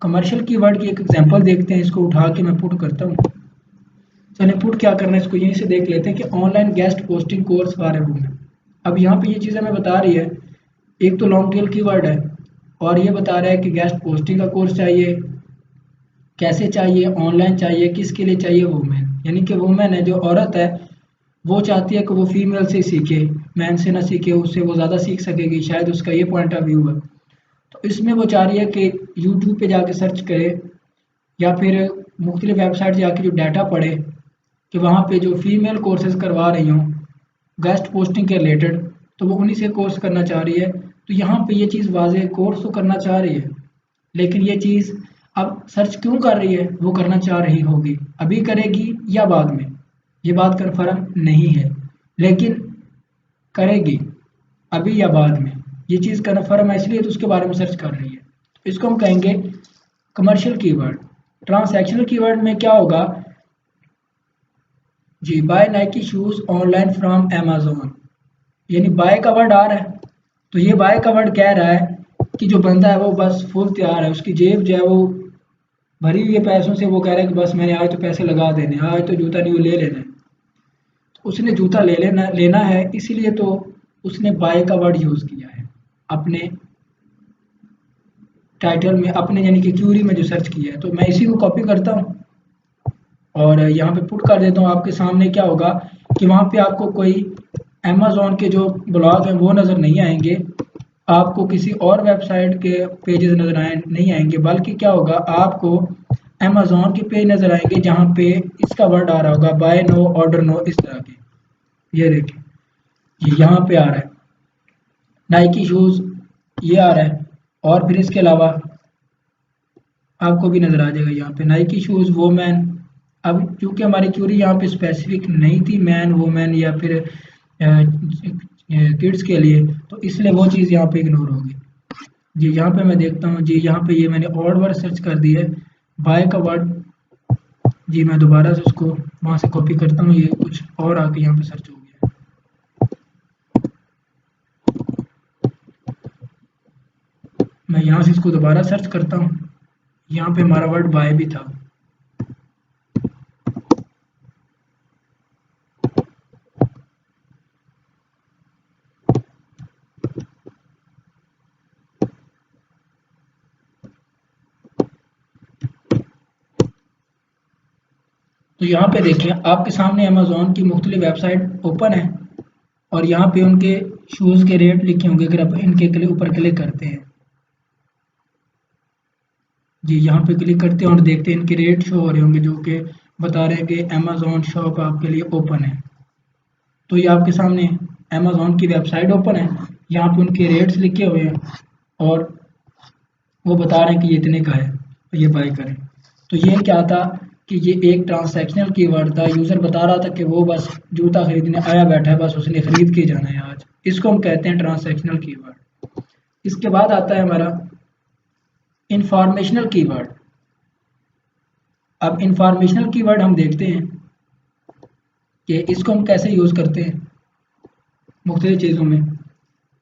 कमर्शियल कीवर्ड की एक एग्जांपल देखते हैं, इसको उठा के मैं पुट करता हूँ। चलिए पुट क्या करना है, इसको यहीं से देख लेते हैं कि online guest posting course for a women. अब यहाँ पे ये चीज़ हमें बता रही है, एक तो लॉन्ग टेल कीवर्ड है और ये बता रहा है कि गेस्ट पोस्टिंग का कोर्स चाहिए, कैसे चाहिए, ऑनलाइन चाहिए, किसके लिए चाहिए, वुमेन, यानी कि वुमेन है जो औरत है वो चाहती है कि वो फीमेल से सीखे, मैन से ना सीखे, उससे वो ज़्यादा सीख सकेगी, शायद उसका ये पॉइंट ऑफ व्यू है। तो इसमें वो चाह रही है कि यूट्यूब पे जाके सर्च करे या फिर मुख्तलिफ वेबसाइट जाके जो डाटा पढ़े कि वहाँ पे जो फीमेल कोर्सेज करवा रही हों गेस्ट पोस्टिंग के रिलेटेड, तो वो उन्हीं से कोर्स करना चाह रही है। तो यहाँ पे ये चीज़ वाज़ेह कोर्स तो करना चाह रही है, लेकिन ये चीज़ अब सर्च क्यों कर रही है, वो करना चाह रही होगी, अभी करेगी या बाद में, ये बात कन्फर्म नहीं है, लेकिन करेगी अभी या बाद में, ये चीज़ कन्फर्म है, इसलिए तो उसके बारे में सर्च कर रही है। तो इसको हम कहेंगे कमर्शियल कीवर्ड। ट्रांसैक्शनल कीवर्ड में क्या होगा जी, buy Nike shoes online from Amazon, यानी बाय का वर्ड आ रहा है, तो ये बाय का वर्ड कह रहा है कि जो बंदा है वो बस फुल तैयार है, उसकी जेब जो है वो भरी हुई है पैसों से, वो कह रहा है कि बस मैंने आज तो पैसे लगा देने, आज तो जूता नहीं वो ले लेना है। तो उसने जूता ले लेना लेना है, इसीलिए तो उसने बाय का वर्ड यूज़ किया है अपने टाइटल में, अपने यानी कि क्यूरी में जो सर्च किया है। तो मैं इसी को कॉपी करता हूँ और यहाँ पे पुट कर देता हूँ। आपके सामने क्या होगा कि वहाँ पे आपको कोई अमेज़न के जो ब्लॉग हैं वो नज़र नहीं आएंगे, आपको किसी और वेबसाइट के पेजेस नज़र नहीं आएंगे, बल्कि क्या होगा आपको अमेज़न के पेज नज़र आएंगे जहाँ पे इसका वर्ड आ रहा होगा बाय नो, ऑर्डर नो, इस तरह के। ये देखिए, ये यहाँ पे आ रहा है नाइकी शूज़, ये आ रहा है, और फिर इसके अलावा आपको भी नज़र आ जाएगा यहाँ पे नाइकी शूज़ वोमेन। अब चूंकि हमारी क्यूरी यहाँ पे स्पेसिफिक नहीं थी मैन वोमेन या फिर किड्स के लिए, तो इसलिए वो चीज़ यहाँ पे इग्नोर होगी। जी यहाँ पे मैं देखता हूँ, जी यहाँ पे ये मैंने और वर्ड सर्च कर दिया है, बाय का वर्ड। जी मैं दोबारा से उसको वहाँ से कॉपी करता हूँ, ये कुछ और आके यहाँ पे सर्च हो गया। मैं यहाँ से इसको दोबारा सर्च करता हूँ, यहाँ पे हमारा वर्ड बाय भी था। तो यहाँ पे देखिए आपके सामने अमेज़न की मुख्तलिफ वेबसाइट ओपन है और यहाँ पे उनके शूज़ के रेट लिखे होंगे, अगर आप इनके ऊपर क्लिक करते हैं, जी यहाँ पे क्लिक करते हैं और देखते हैं इनके रेट शो हो रहे होंगे जो कि बता रहे हैं कि अमेज़न शॉप आपके लिए ओपन है। तो ये आपके सामने अमेज़न की वेबसाइट ओपन है, यहाँ पे उनके रेट्स लिखे हुए हैं और वो बता रहे हैं कि ये इतने का है, तो ये बाय करें। तो ये क्या था कि ये एक ट्रांसैक्शनल कीवर्ड था, यूज़र बता रहा था कि वो बस जूता खरीदने आया बैठा है, बस उसने खरीद के जाना है आज, इसको हम कहते हैं ट्रांसैक्शनल कीवर्ड। इसके बाद आता है हमारा इंफॉर्मेशनल कीवर्ड। अब इंफॉर्मेशनल कीवर्ड हम देखते हैं कि इसको हम कैसे यूज़ करते हैं मुख्तलिफ चीज़ों में।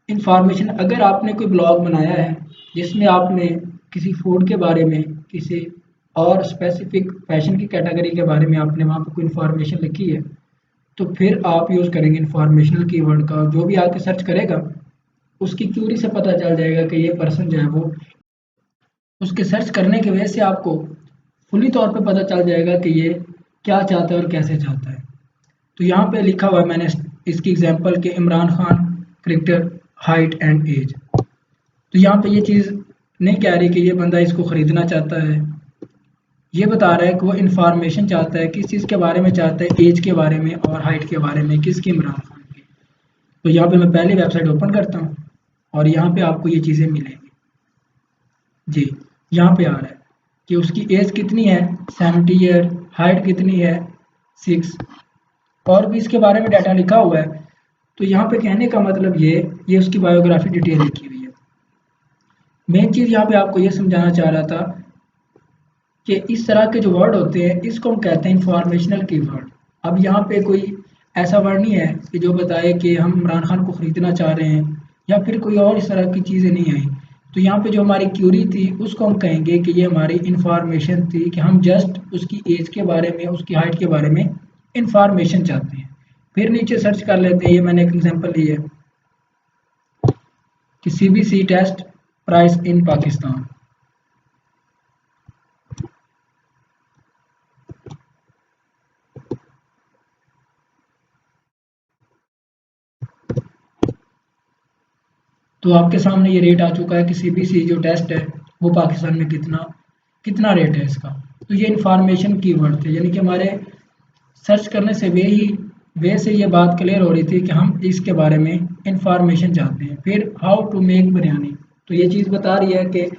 इंफॉर्मेशन, अगर आपने कोई ब्लॉग बनाया है जिसमें आपने किसी फूड के बारे में, किसी और स्पेसिफिक फैशन की कैटेगरी के बारे में आपने वहाँ पर कोई इन्फॉर्मेशन लिखी है, तो फिर आप यूज़ करेंगे इंफॉर्मेशनल कीवर्ड का। जो भी आके सर्च करेगा उसकी क्यूरी से पता चल जाएगा कि ये पर्सन जो है वो उसके सर्च करने की वजह से आपको फुली तौर पे पता चल जाएगा कि ये क्या चाहता है और कैसे चाहता है। तो यहाँ पे लिखा हुआ है मैंने इसकी एग्जांपल के Imran Khan cricketer height and age. तो यहाँ पे ये चीज़ नहीं कह रही कि ये बंदा इसको ख़रीदना चाहता है, ये बता रहा है कि वो इन्फॉर्मेशन चाहता है, किस चीज़ के बारे में चाहता है, एज के बारे में और हाइट के बारे में, किसकी, इमरान खान की। तो यहाँ पे मैं पहले वेबसाइट ओपन करता हूँ और यहाँ पे आपको ये चीज़ें मिलेंगी जी। यहाँ पे आ रहा है कि उसकी एज कितनी है 70 ईयर, हाइट कितनी है 6, और भी इसके बारे में डाटा लिखा हुआ है। तो यहाँ पे कहने का मतलब ये उसकी बायोग्राफी डिटेल लिखी हुई है। मेन चीज़ यहाँ पे आपको ये समझाना चाह रहा था कि इस तरह के जो वर्ड होते हैं इसको हम कहते हैं इंफॉर्मेशनल कीवर्ड। अब यहाँ पे कोई ऐसा वर्ड नहीं है कि जो बताए कि हम इमरान खान को ख़रीदना चाह रहे हैं, या फिर कोई और इस तरह की चीज़ें नहीं आई। तो यहाँ पे जो हमारी क्यूरी थी उसको हम कहेंगे कि ये हमारी इंफॉर्मेशन थी, कि हम जस्ट उसकी एज के बारे में, उसकी हाइट के बारे में इंफॉर्मेशन चाहते हैं। फिर नीचे सर्च कर लेते हैं, ये मैंने एक एग्जांपल ली है कि CBC test price in Pakistan. तो आपके सामने ये रेट आ चुका है कि सीबीसी जो टेस्ट है वो पाकिस्तान में कितना कितना रेट है इसका। तो ये इंफॉर्मेशन कीवर्ड थे, यानी कि हमारे सर्च करने से वे से ये बात क्लियर हो रही थी कि हम इसके बारे में इंफॉर्मेशन चाहते हैं। फिर हाउ टू मेक बिरयानी, तो ये चीज़ बता रही है कि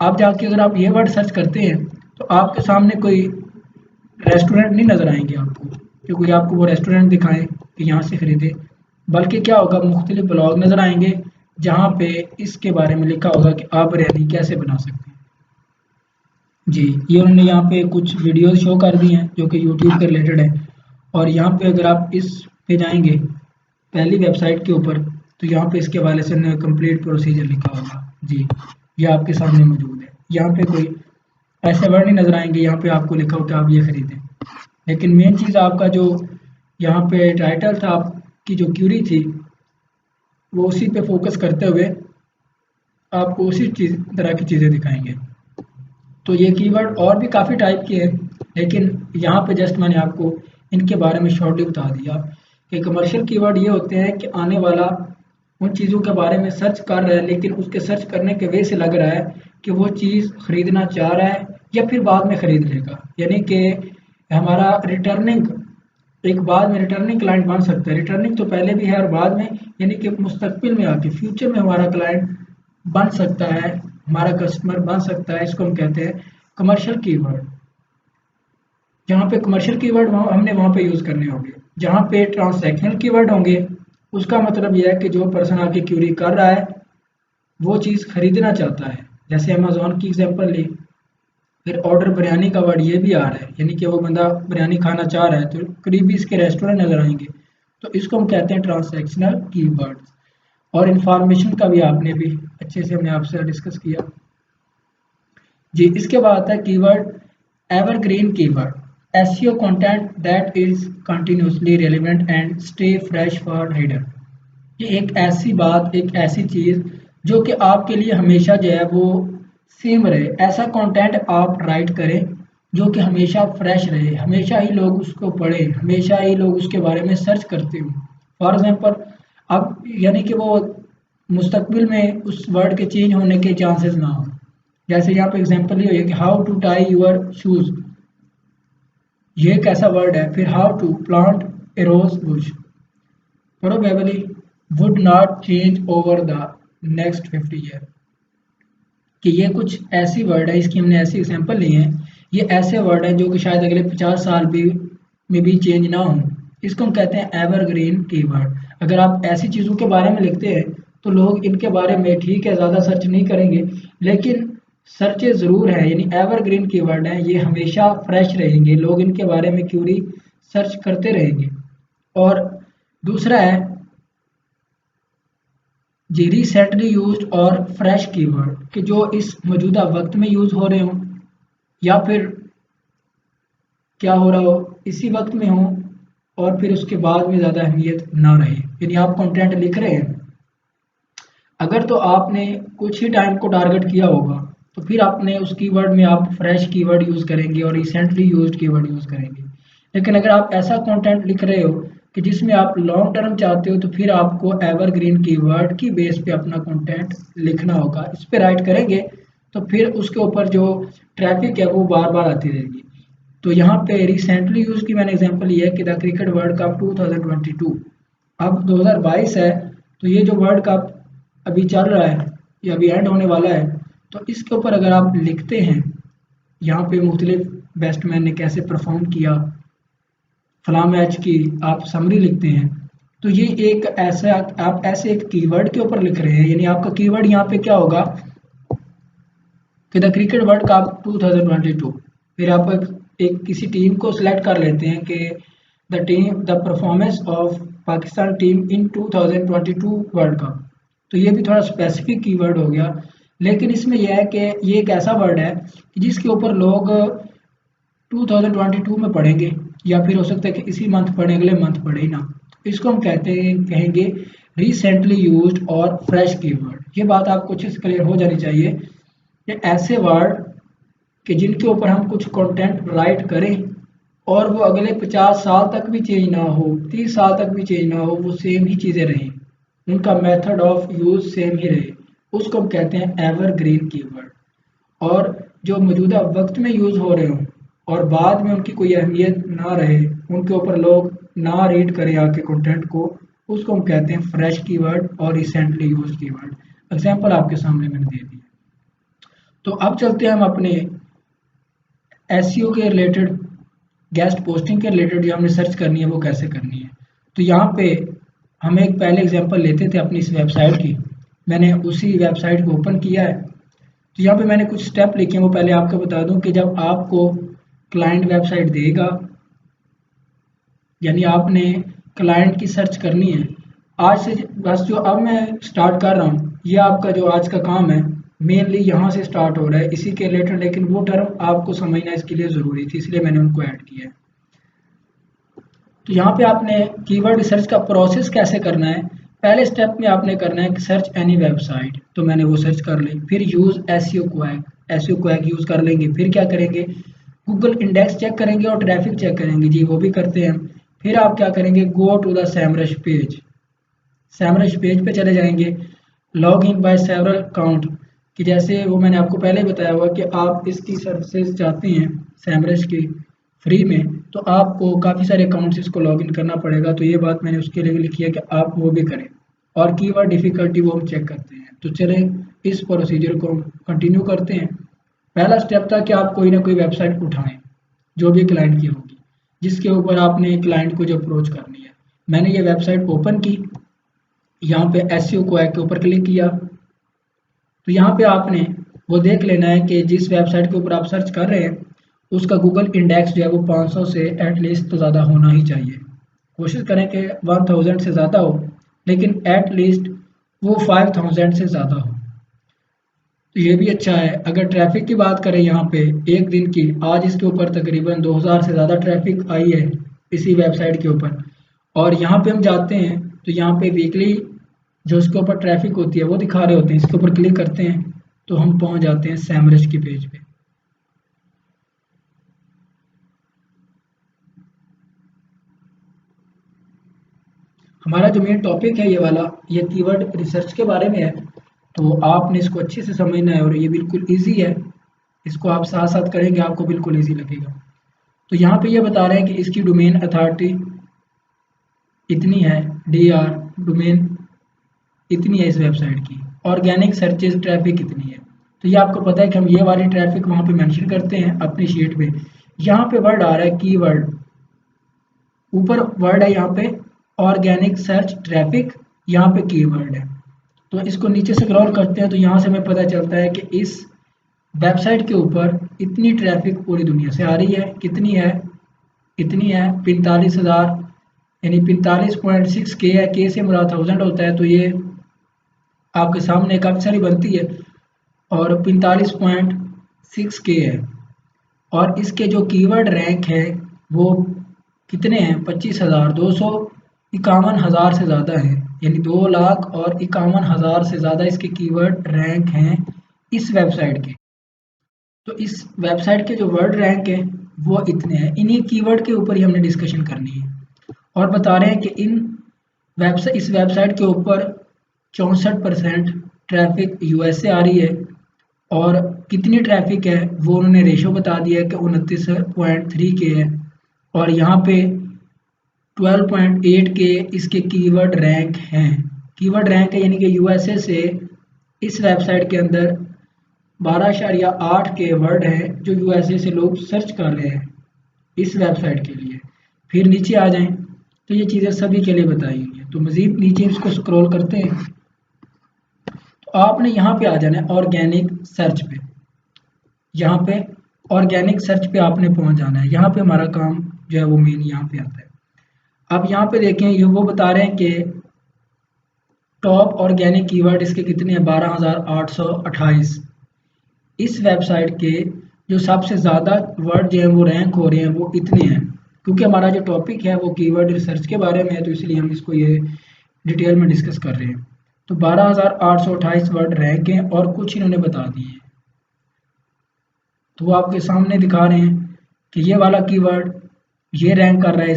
आप जाके अगर आप ये वर्ड सर्च करते हैं तो आपके सामने कोई रेस्टोरेंट नहीं नज़र आएंगे आपको, कि कोई आपको वो रेस्टोरेंट दिखाएं कि यहाँ से ख़रीदे, बल्कि क्या होगा, मुख्तलिफ ब्लॉग नज़र आएंगे जहाँ पे इसके बारे में लिखा होगा कि आप बिरयानी कैसे बना सकते हैं जी। ये उन्होंने यहाँ पे कुछ वीडियोस शो कर दी हैं जो कि यूट्यूब के रिलेटेड है। और यहाँ पे अगर आप इस पे जाएंगे पहली वेबसाइट के ऊपर, तो यहाँ पे इसके हवाले से कंप्लीट प्रोसीजर लिखा होगा जी। ये आपके सामने मौजूद है। यहाँ पे कोई ऐसे वर्ड नहीं नज़र आएंगे यहाँ पे आपको लिखा हो कि आप ये खरीदें। लेकिन मेन चीज़ आपका जो यहाँ पे टाइटल था, आपकी जो क्यूरी थी, वो उसी पे फोकस करते हुए आपको उसी चीज़ तरह की चीज़ें दिखाएंगे। तो ये कीवर्ड और भी काफ़ी टाइप के हैं, लेकिन यहाँ पे जस्ट मैंने आपको इनके बारे में शॉर्टली बता दिया कि कमर्शियल कीवर्ड ये होते हैं कि आने वाला उन चीज़ों के बारे में सर्च कर रहा है, लेकिन उसके सर्च करने के वे से लग रहा है कि वो चीज़ खरीदना चाह रहा है या फिर बाद में खरीद लेगा। यानी कि हमारा रिटर्निंग, एक बाद में रिटर्निंग क्लाइंट बन सकता है। रिटर्निंग तो पहले भी है और बाद में, यानी कि मुस्तकबिल में आके फ्यूचर में हमारा क्लाइंट बन सकता है, हमारा कस्टमर बन सकता है। इसको हम कहते हैं कमर्शियल कीवर्ड। जहाँ पे कमर्शियल कीवर्ड हमने वहाँ पे यूज़ करने होंगे। जहाँ पे ट्रांसैक्शनल कीवर्ड होंगे उसका मतलब यह है कि जो पर्सन आके क्यूरी कर रहा है वो चीज़ खरीदना चाहता है। जैसे अमेजोन की एग्जांपल ली, फिर ऑर्डर बिरयानी का वर्ड ये भी आ रहा है, यानी कि वो बंदा बिरयानी खाना चाह रहा है तो करीबी इसके रेस्टोरेंट नज़र आएंगे। तो इसको हम कहते हैं ट्रांसैक्शनल कीवर्ड्स। और इन्फॉर्मेशन का भी आपने भी अच्छे से हमने आपसे डिस्कस किया जी। इसके बाद आता है keyword evergreen keyword. SEO content that is continuously relevant and stay fresh for reader. ये एक ऐसी बात, एक ऐसी चीज़ जो कि आपके लिए हमेशा जो है वो सेम रहे। ऐसा कंटेंट आप राइट करें जो कि हमेशा फ्रेश रहे, हमेशा ही लोग उसको पढ़ें, हमेशा ही लोग उसके बारे में सर्च करते हो। फॉर एग्जांपल, अब यानी कि वो मुस्तकबिल में उस वर्ड के चेंज होने के चांसेस ना हो। जैसे यहाँ पे एग्जांपल ये है कि how to tie your shoes, ये एक ऐसा वर्ड है। फिर how to plant a rose bush probably would not change over the next 50 year. कि ये कुछ ऐसी वर्ड है, इसकी हमने ऐसी एग्जांपल ली है। ये ऐसे वर्ड हैं जो कि शायद अगले 50 साल भी में भी चेंज ना हो। इसको हम कहते हैं एवरग्रीन कीवर्ड। अगर आप ऐसी चीज़ों के बारे में लिखते हैं तो लोग इनके बारे में ठीक है ज़्यादा सर्च नहीं करेंगे, लेकिन सर्चेज ज़रूर हैं, यानी एवरग्रीन कीवर्ड हैं, ये हमेशा फ्रेश रहेंगे, लोग इनके बारे में क्यूरी सर्च करते रहेंगे। और दूसरा है जी रिसेंटली यूज्ड और फ्रेश कीवर्ड, कि जो इस मौजूदा वक्त में यूज़ हो रहे हों या फिर क्या हो रहा हो इसी वक्त में हो, और फिर उसके बाद में ज़्यादा अहमियत ना रहे। यानी आप कंटेंट लिख रहे हैं, अगर तो आपने कुछ ही टाइम को टारगेट किया होगा तो फिर आपने उस कीवर्ड में आप फ्रेश कीवर्ड यूज़ करेंगे और रिसेंटली यूज्ड कीवर्ड यूज़ करेंगे। लेकिन अगर आप ऐसा कंटेंट लिख रहे हो कि जिसमें आप लॉन्ग टर्म चाहते हो, तो फिर आपको एवरग्रीन कीवर्ड की बेस पे अपना कंटेंट लिखना होगा। इस पे राइट करेंगे तो फिर उसके ऊपर जो ट्रैफिक है वो बार बार आती रहेगी। तो यहाँ पे रिसेंटली यूज की मैंने एग्जांपल लिया है कि द क्रिकेट वर्ल्ड कप 2022, अब 2022 है, तो ये जो वर्ल्ड कप अभी चल रहा है, ये अभी एंड होने वाला है, तो इसके ऊपर अगर आप लिखते हैं यहाँ पे मुख्तलिफ बैट्समैन ने कैसे परफॉर्म किया, फला मैच की आप समरी लिखते हैं, तो ये एक ऐसा आप ऐसे एक कीवर्ड के ऊपर लिख रहे हैं, यानी आपका कीवर्ड यहाँ पे क्या होगा कि द क्रिकेट वर्ल्ड कप 2022। फिर आप एक किसी टीम को सिलेक्ट कर लेते हैं कि the performance of Pakistan team in 2022 world cup. तो ये भी थोड़ा स्पेसिफिक कीवर्ड हो गया, लेकिन इसमें यह है कि ये एक ऐसा वर्ड है कि जिसके ऊपर लोग 2022 में पढ़ेंगे, या फिर हो सकता है कि इसी मंथ पढ़े, अगले मंथ पढ़े ही ना। इसको हम कहेंगे रिसेंटली यूज्ड और फ्रेश कीवर्ड। ये बात आपको अच्छे से क्लियर हो जानी चाहिए कि ऐसे वर्ड कि जिनके ऊपर हम कुछ कंटेंट राइट करें और वो अगले 50 साल तक भी चेंज ना हो, 30 साल तक भी चेंज ना हो, वो सेम ही चीज़ें रहें, उनका मेथड ऑफ यूज सेम ही रहे, उसको हम कहते हैं एवरग्रीन कीवर्ड। और जो मौजूदा वक्त में यूज़ हो रहे हों और बाद में उनकी कोई अहमियत ना रहे, उनके ऊपर लोग ना रीड करें आपके कंटेंट को, उसको हम कहते हैं फ्रेश कीवर्ड और रिसेंटली यूज कीवर्ड। एग्जाम्पल आपके सामने मैंने दे दी। तो अब चलते हैं हम अपने एसईओ के रिलेटेड, गेस्ट पोस्टिंग के रिलेटेड जो हमने सर्च करनी है वो कैसे करनी है। तो यहाँ पे हम एक पहले एग्जांपल लेते थे अपनी इस वेबसाइट की। मैंने उसी वेबसाइट को ओपन किया है, तो यहाँ पे मैंने कुछ स्टेप लिखे हैं, वो पहले आपको बता दूं कि जब आपको क्लाइंट वेबसाइट देगा, यानी आपने क्लाइंट की सर्च करनी है। आज से बस जो अब मैं स्टार्ट कर रहा हूँ, ये आपका जो आज का काम है मेनली यहाँ से स्टार्ट हो रहा है इसी के रिलेटेड, लेकिन वो टर्म आपको समझना इसके लिए ज़रूरी थी, इसलिए मैंने उनको ऐड किया है। तो यहाँ पे आपने कीवर्ड रिसर्च का प्रोसेस कैसे करना है। पहले स्टेप में आपने करना है कि सर्च एनी वेबसाइट, तो मैंने वो सर्च कर ली। फिर use SEO quack, SEO quack use कर लेंगे। फिर क्या करेंगे, गूगल इंडेक्स चेक करेंगे और ट्रैफिक चेक करेंगे, जी वो भी करते हैं। फिर आप क्या करेंगे, go to the Semrush page, Semrush page पे चले जाएंगे। Log in by several account, कि जैसे वो मैंने आपको पहले बताया हुआ कि आप इसकी सर्विसेज चाहते हैं सैमरश की फ्री में, तो आपको काफ़ी सारे अकाउंट्स इसको लॉगिन करना पड़ेगा। तो ये बात मैंने उसके लिए लिखी है कि आप वो भी करें। और कीवर्ड डिफ़िकल्टी वो हम चेक करते हैं। तो चलें इस प्रोसीजर को कंटिन्यू करते हैं। पहला स्टेप था कि आप कोई ना कोई वेबसाइट उठाएं जो भी क्लाइंट की होगी, जिसके ऊपर आपने क्लाइंट को जो अप्रोच करनी है। मैंने ये वेबसाइट ओपन की, यहाँ पे एसईओ क्वैक के ऊपर क्लिक किया। तो यहाँ पे आपने वो देख लेना है कि जिस वेबसाइट के ऊपर आप सर्च कर रहे हैं उसका गूगल इंडेक्स जो है वो 500 से एटलीस्ट तो ज़्यादा होना ही चाहिए। कोशिश करें कि 1000 से ज़्यादा हो, लेकिन एटलीस्ट वो 5000 से ज़्यादा हो, तो ये भी अच्छा है। अगर ट्रैफिक की बात करें यहाँ पे एक दिन की, आज इसके ऊपर तकरीबन 2000 से ज़्यादा ट्रैफिक आई है इसी वेबसाइट के ऊपर। और यहाँ पे हम जाते हैं तो यहाँ पे वीकली जो इसके ऊपर ट्रैफिक होती है वो दिखा रहे होते हैं। इसके ऊपर क्लिक करते हैं तो हम पहुँच जाते हैं सैमरश की पेज पे। हमारा जो मेन टॉपिक है ये वाला, ये कीवर्ड रिसर्च के बारे में है, तो आपने इसको अच्छे से समझना है और ये बिल्कुल ईजी है। इसको आप साथ साथ करेंगे आपको बिल्कुल ईजी लगेगा। तो यहाँ पे ये बता रहे हैं कि इसकी डोमेन अथॉरिटी इतनी है, DR डोमेन इतनी है इस वेबसाइट की, ऑर्गेनिक सर्चेज ट्रैफिक कितनी है। तो ये आपको पता है कि हम ये वाली ट्रैफिक वहाँ पे मेंशन करते हैं अपनी शीट पे। यहाँ पे वर्ड आ रहा है कीवर्ड, ऊपर वर्ड है यहाँ पे ऑर्गेनिक सर्च ट्रैफिक, यहाँ पे कीवर्ड है। तो इसको नीचे से स्क्रॉल करते हैं तो यहाँ से हमें पता चलता है कि इस वेबसाइट के ऊपर इतनी ट्रैफिक पूरी दुनिया से आ रही है। कितनी है, इतनी है 45,000, यानी 45.6 के है। के से मुराद 1000 होता है, तो ये आपके सामने काफ़ी सारी बनती है और 45.6 के है। और इसके जो कीवर्ड रैंक है वो कितने हैं, 25,000, 251,000 से ज़्यादा है, यानी 2,51,000 से ज़्यादा इसके कीवर्ड रैंक हैं इस वेबसाइट के। तो इस वेबसाइट के जो वर्ड रैंक है वो इतने हैं। इन्हीं कीवर्ड के ऊपर ही हमने डिस्कशन करनी है और बता रहे हैं कि इस वेबसाइट के ऊपर 64% ट्रैफिक यूएस से आ रही है और कितनी ट्रैफिक है वो उन्होंने रेशो बता दिया है कि 29.3 के है और यहाँ पे 12.8 के इसके कीवर्ड रैंक हैं। कीवर्ड रैंक है यानी कि यूएसए से इस वेबसाइट के अंदर 12.8 के वर्ड हैं जो यूएसए से लोग सर्च कर रहे हैं इस वेबसाइट के लिए। फिर नीचे आ जाएं तो ये चीज़ें सभी के लिए बताई हुई हैं। तो मज़ीद नीचे इसको स्क्रॉल करते हैं तो आपने यहाँ पे आ जाना है ऑर्गेनिक सर्च पे। यहाँ पे ऑर्गेनिक सर्च पे आपने पहुँच जाना है। यहाँ पे हमारा काम जो है वो मेन यहाँ पे आता है। अब यहाँ पे देखें ये वो बता रहे हैं कि टॉप ऑर्गेनिक कीवर्ड इसके कितने हैं 12,828। इस वेबसाइट के जो सबसे ज़्यादा वर्ड जो हैं वो रैंक हो रहे हैं वो इतने हैं क्योंकि हमारा जो टॉपिक है वो कीवर्ड रिसर्च के बारे में है तो इसलिए हम इसको ये डिटेल में डिस्कस कर रहे हैं। तो 12,828 वर्ड रैंक हैं और कुछ इन्होंने बता दिए हैं तो वो आपके सामने दिखा रहे हैं कि ये वाला कीवर्ड ये रैंक कर रहा है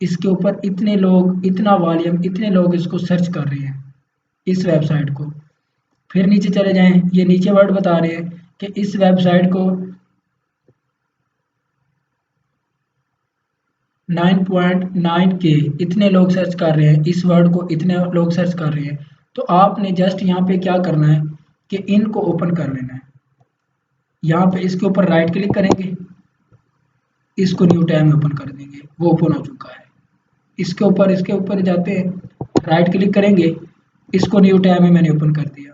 इसके ऊपर इतने लोग इतना वॉल्यूम इतने लोग इसको सर्च कर रहे हैं इस वेबसाइट को। फिर नीचे चले जाएं ये नीचे वर्ड बता रहे हैं कि इस वेबसाइट को 9.9 के इतने लोग सर्च कर रहे हैं, इस वर्ड को इतने लोग सर्च कर रहे हैं। तो आपने जस्ट यहाँ पे क्या करना है कि इनको ओपन कर लेना है। यहाँ पे इसके ऊपर राइट क्लिक करेंगे, इसको न्यू टैब में ओपन कर देंगे, वो ओपन हो चुका है। इसके ऊपर जाते हैं, राइट क्लिक करेंगे, इसको न्यू टैब में मैंने ओपन कर दिया।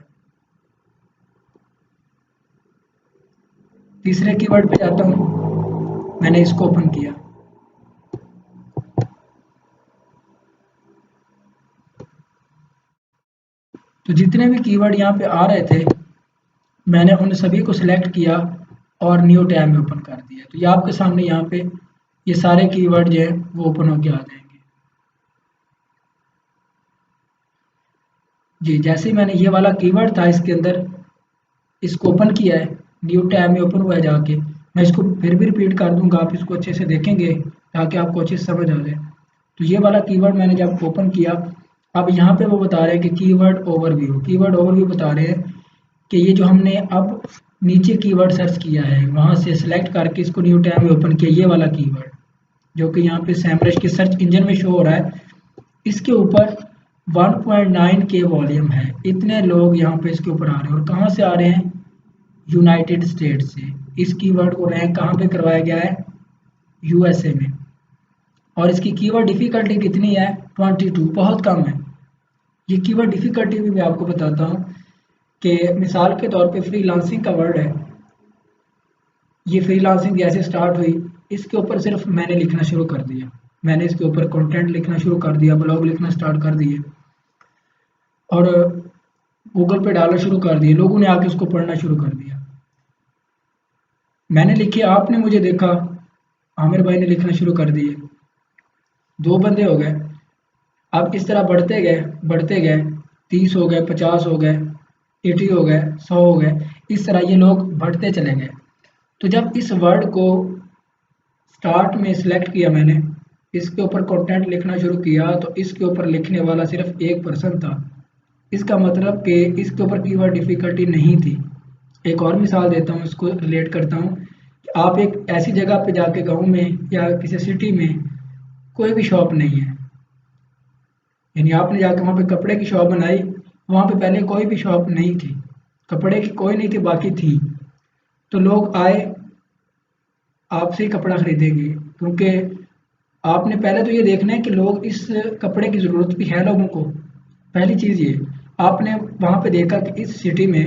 तीसरे कीवर्ड पे जाता हूँ, मैंने इसको ओपन किया। तो जितने भी कीवर्ड यहाँ पे आ रहे थे मैंने उन सभी को सिलेक्ट किया और न्यू टैब में ओपन कर दिया। तो ये आपके सामने यहाँ पे ये सारे कीवर्ड जो है वो ओपन होके आ जाएंगे। जी जैसे ही मैंने ये वाला कीवर्ड था इसके अंदर इसको ओपन किया है, न्यू टैब में ओपन हुआ है जाके। मैं इसको फिर भी रिपीट कर दूंगा, आप इसको अच्छे से देखेंगे ताकि आपको अच्छे से समझ आ जाए। तो ये वाला कीवर्ड मैंने जब ओपन किया, अब यहाँ पे वो बता रहे हैं कि कीवर्ड ओवरव्यू बता रहे हैं कि ये जो हमने अब नीचे कीवर्ड सर्च किया है वहाँ से सिलेक्ट करके इसको न्यू टैब में ओपन किया, ये वाला कीवर्ड जो कि यहाँ पे सैमरश के सर्च इंजन में शो हो रहा है, इसके ऊपर 1.9 के वॉल्यूम है। इतने लोग यहाँ पे इसके ऊपर आ रहे हैं और कहाँ से आ रहे हैं, यूनाइटेड स्टेट से। इस कीवर्ड को रैंक कहाँ पे करवाया गया है, यूएसए में। और इसकी कीवर्ड डिफिकल्टी कितनी है, 22, बहुत कम है। ये कीवर्ड डिफिकल्टी भी मैं आपको बताता हूँ कि मिसाल के तौर पे फ्रीलांसिंग का वर्ड है, ये फ्रीलांसिंग जैसे स्टार्ट हुई इसके ऊपर सिर्फ मैंने लिखना शुरू कर दिया, मैंने इसके ऊपर कंटेंट लिखना शुरू कर दिया, ब्लॉग लिखना स्टार्ट कर दिए और गूगल पे डालना शुरू कर दिए, लोगों ने आके उसको पढ़ना शुरू कर दिया। मैंने लिखे, आपने मुझे देखा, आमिर भाई ने लिखना शुरू कर दिए, 2 बंदे हो गए। अब इस तरह बढ़ते गए 30 हो गए, 50 हो गए, 80 हो गए, 100 हो गए, इस तरह ये लोग बढ़ते चले गए। तो जब इस वर्ड को स्टार्ट में सिलेक्ट किया मैंने, इसके ऊपर कंटेंट लिखना शुरू किया तो इसके ऊपर लिखने वाला सिर्फ 1 पर्सन था। इसका मतलब कि इसके ऊपर कीवर्ड डिफिकल्टी नहीं थी। एक और मिसाल देता हूँ, इसको रिलेट करता हूँ कि आप एक ऐसी जगह पे जाके गाँव में या किसी सिटी में कोई भी शॉप नहीं है, यानी आपने जाकर वहाँ पे कपड़े की शॉप बनाई, वहाँ पे पहले कोई भी शॉप नहीं थी, कपड़े की कोई नहीं थी, बाकी थी। तो लोग आए, आपसे ही कपड़ा खरीदेंगे क्योंकि आपने पहले तो ये देखना है कि लोग इस कपड़े की ज़रूरत भी है लोगों को। पहली चीज़ ये, आपने वहाँ पे देखा कि इस सिटी में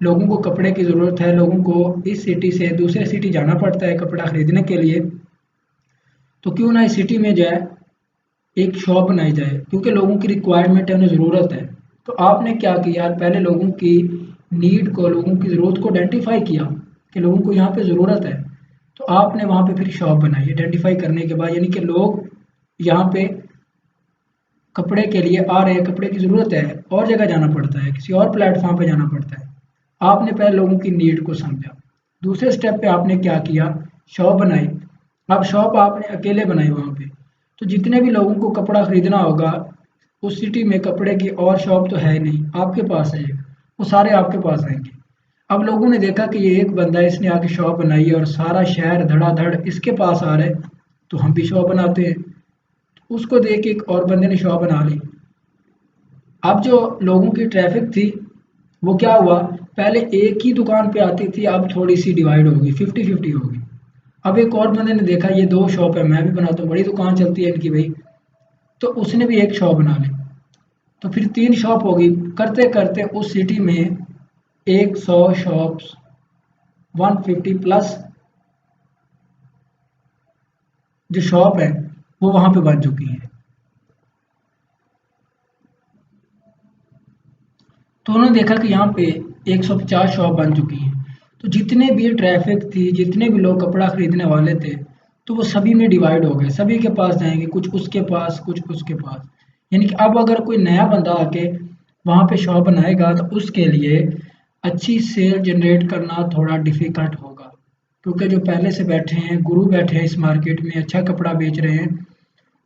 लोगों को कपड़े की ज़रूरत है, लोगों को इस सिटी से दूसरे सिटी जाना पड़ता है कपड़ा खरीदने के लिए। तो क्यों ना इस सिटी में जो है एक शॉप बनाई जाए क्योंकि लोगों की रिक्वायरमेंट है, उन्हें ज़रूरत है। तो आपने क्या किया, पहले लोगों की नीड को, लोगों की ज़रूरत को आइडेंटिफाई किया कि लोगों को यहाँ पे ज़रूरत है। तो आपने वहाँ पे फिर शॉप बनाई आइडेंटिफाई करने के बाद, यानी कि लोग यहाँ पे कपड़े के लिए आ रहे हैं, कपड़े की ज़रूरत है, और जगह जाना पड़ता है, किसी और प्लेटफॉर्म पे जाना पड़ता है। आपने पहले लोगों की नीड को समझा, दूसरे स्टेप पे आपने क्या किया, शॉप बनाई। अब शॉप आपने अकेले बनाई वहाँ पे, तो जितने भी लोगों को कपड़ा खरीदना होगा उस सिटी में कपड़े की और शॉप तो है नहीं, आपके पास है एक, वो सारे आपके पास आएंगे। अब लोगों ने देखा कि ये एक बंदा है, इसने आके शॉप बनाई है और सारा शहर धड़ाधड़ इसके पास आ रहा है, तो हम भी शॉप बनाते हैं। उसको देख के एक और बंदे ने शॉप बना ली। अब जो लोगों की ट्रैफिक थी वो क्या हुआ, पहले एक ही दुकान पे आती थी, अब थोड़ी सी डिवाइड होगी, 50-50 होगी। अब एक और बंदे ने देखा ये दो शॉप है, मैं भी बनाता हूँ, बड़ी दुकान चलती है इनकी भाई, तो उसने भी एक शॉप बना ली। तो फिर 3 शॉप होगी, करते करते उस सिटी में 100 शॉप्स, 150 प्लस जो शॉप है वो वहां पे बन चुकी हैं। तो उन्होंने देखा कि यहाँ पे 150 शॉप बन चुकी हैं, तो जितने भी ट्रैफिक थी, जितने भी लोग कपड़ा खरीदने वाले थे, तो वो सभी में डिवाइड हो गए, सभी के पास जाएंगे, कुछ उसके पास कुछ उसके पास। यानी कि अब अगर कोई नया बंदा आके वहाँ पे शॉप बनाएगा तो उसके लिए अच्छी सेल जनरेट करना थोड़ा डिफिकल्ट होगा, क्योंकि जो पहले से बैठे हैं, गुरु बैठे हैं इस मार्केट में, अच्छा कपड़ा बेच रहे हैं,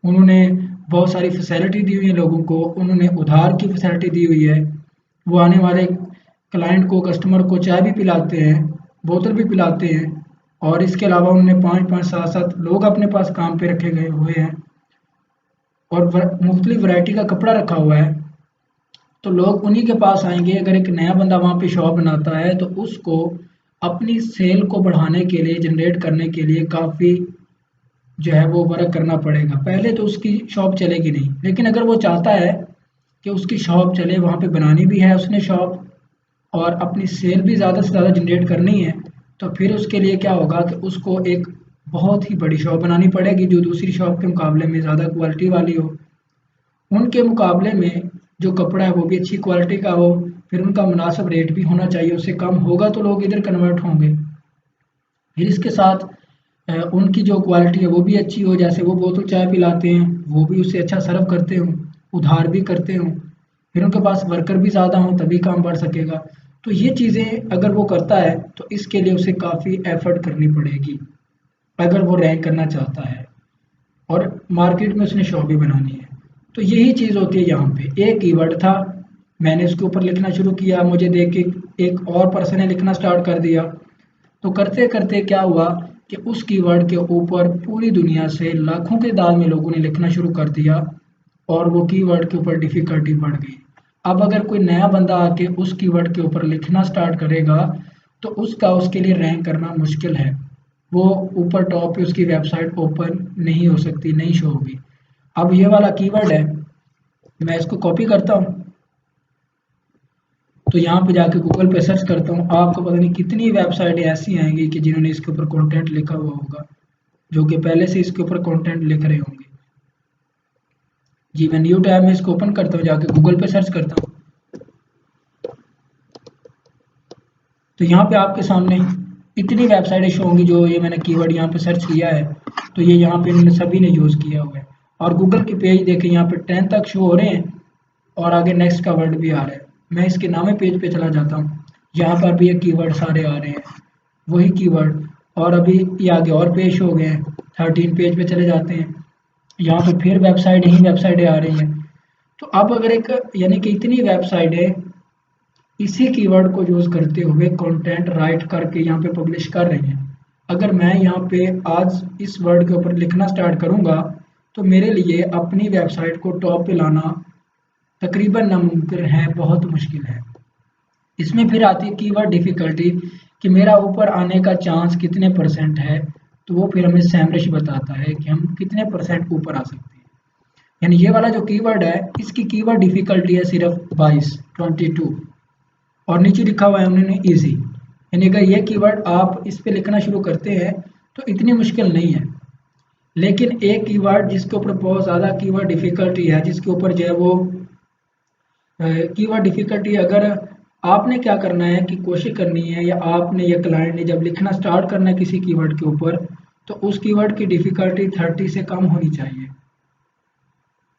उन्होंने बहुत सारी फैसिलिटी दी हुई है लोगों को, उन्होंने उधार की फैसिलिटी दी हुई है, वो आने वाले क्लाइंट को, कस्टमर को चाय भी पिलाते हैं, बोतल भी पिलाते हैं, और इसके अलावा उन्होंने 5-5 7-7 लोग अपने पास काम पे रखे गए हुए हैं, और मुख्तलिफ वैरायटी का कपड़ा रखा हुआ है। तो लोग उन्हीं के पास आएंगे। अगर एक नया बंदा वहाँ पे शॉप बनाता है तो उसको अपनी सेल को बढ़ाने के लिए, जनरेट करने के लिए काफ़ी जो है वो वर्क करना पड़ेगा। पहले तो उसकी शॉप चलेगी नहीं, लेकिन अगर वो चाहता है कि उसकी शॉप चले, वहाँ पे बनानी भी है उसने शॉप, और अपनी सेल भी ज़्यादा से ज़्यादा जनरेट करनी है, तो फिर उसके लिए क्या होगा कि उसको एक बहुत ही बड़ी शॉप बनानी पड़ेगी जो दूसरी शॉप के मुकाबले में ज़्यादा क्वालिटी वाली हो, उनके मुकाबले में जो कपड़ा है वो भी अच्छी क्वालिटी का हो, फिर उनका मुनासिब रेट भी होना चाहिए, उससे कम होगा तो लोग इधर कन्वर्ट होंगे। फिर इसके साथ उनकी जो क्वालिटी है वो भी अच्छी हो, जैसे वो बोतल चाय पिलाते हैं वो भी उससे अच्छा सर्व करते हों, उधार भी करते हों, फिर उनके पास वर्कर भी ज़्यादा हों, तभी काम बढ़ सकेगा। तो ये चीज़ें अगर वो करता है तो इसके लिए उसे काफ़ी एफर्ट करनी पड़ेगी अगर वो रैंक करना चाहता है, और मार्केट में उसने शॉप भी बनानी है। तो यही चीज़ होती है यहाँ पे। एक कीवर्ड था, मैंने उसके ऊपर लिखना शुरू किया, मुझे देख के एक और पर्सन ने लिखना स्टार्ट कर दिया, तो करते करते क्या हुआ कि उस कीवर्ड के ऊपर पूरी दुनिया से लाखों के दाम में लोगों ने लिखना शुरू कर दिया, और वो कीवर्ड के ऊपर डिफ़िकल्टी बढ़ गई। अब अगर कोई नया बंदा आके उस कीवर्ड के ऊपर लिखना स्टार्ट करेगा तो उसका उसके लिए रैंक करना मुश्किल है, वो ऊपर टॉप पे उसकी वेबसाइट ओपन नहीं हो सकती, नहीं शो होगी। अब ये वाला कीवर्ड है, मैं इसको कॉपी करता हूँ, तो यहाँ पे जाके गूगल पे सर्च करता हूँ, आपको पता नहीं कितनी वेबसाइटें ऐसी आएंगी कि जिन्होंने इसके ऊपर कंटेंट लिखा हुआ होगा, जो कि पहले से इसके ऊपर कंटेंट लिख रहे होंगे। जी, मैं न्यू टैब में इसको ओपन करता हूँ, जाके गूगल पे सर्च करता हूँ, तो यहाँ पे आपके सामने इतनी वेबसाइटें शो होंगी जो ये मैंने कीवर्ड यहाँ पे सर्च किया है, तो ये यहाँ पे इन्होंने सभी ने यूज़ किया हुआ है। और गूगल के पेज देखें, यहाँ पे 10 तक शो हो रहे हैं, और आगे नेक्स्ट का वर्ड भी आ रहा है। मैं इसके नामे पेज पे चला जाता हूँ, यहाँ पर भी ये कीवर्ड सारे आ रहे हैं, वही कीवर्ड, और अभी ये आगे और पेज हो गए हैं, 13 पेज पे चले जाते हैं, यहाँ पे फिर वेबसाइट ही वेबसाइटें आ रही हैं। तो अब अगर एक, यानी कि इतनी वेबसाइटें इसी कीवर्ड को यूज़ करते हुए कंटेंट राइट करके यहाँ पे पब्लिश कर रही हैं। अगर मैं यहाँ पे आज इस वर्ड के ऊपर लिखना स्टार्ट करूँगा तो मेरे लिए अपनी वेबसाइट को टॉप पे लाना तकरीबन नामुमकिन है, बहुत मुश्किल है। इसमें फिर आती है कीवर्ड डिफ़िकल्टी, कि मेरा ऊपर आने का चांस कितने परसेंट है, तो वो फिर हमें सैमरिश बताता है कि हम कितने परसेंट ऊपर आ सकते हैं। यानी ये वाला जो कीवर्ड है, इसकी कीवर्ड डिफ़िकल्टी है सिर्फ 22 और नीचे लिखा हुआ है उन्होंने ईजी, यानी अगर ये कीवर्ड आप इस पे लिखना शुरू करते हैं तो इतनी मुश्किल नहीं है। लेकिन एक कीवर्ड जिसके ऊपर बहुत ज़्यादा कीवर्ड डिफ़िकल्टी है, जिसके ऊपर जो है वो कीवर्ड डिफ़िकल्टी, अगर आपने क्या करना है कि कोशिश करनी है, या आपने या क्लाइंट ने जब लिखना स्टार्ट करना है किसी कीवर्ड के ऊपर, तो उस कीवर्ड की डिफ़िकल्टी 30 से कम होनी चाहिए।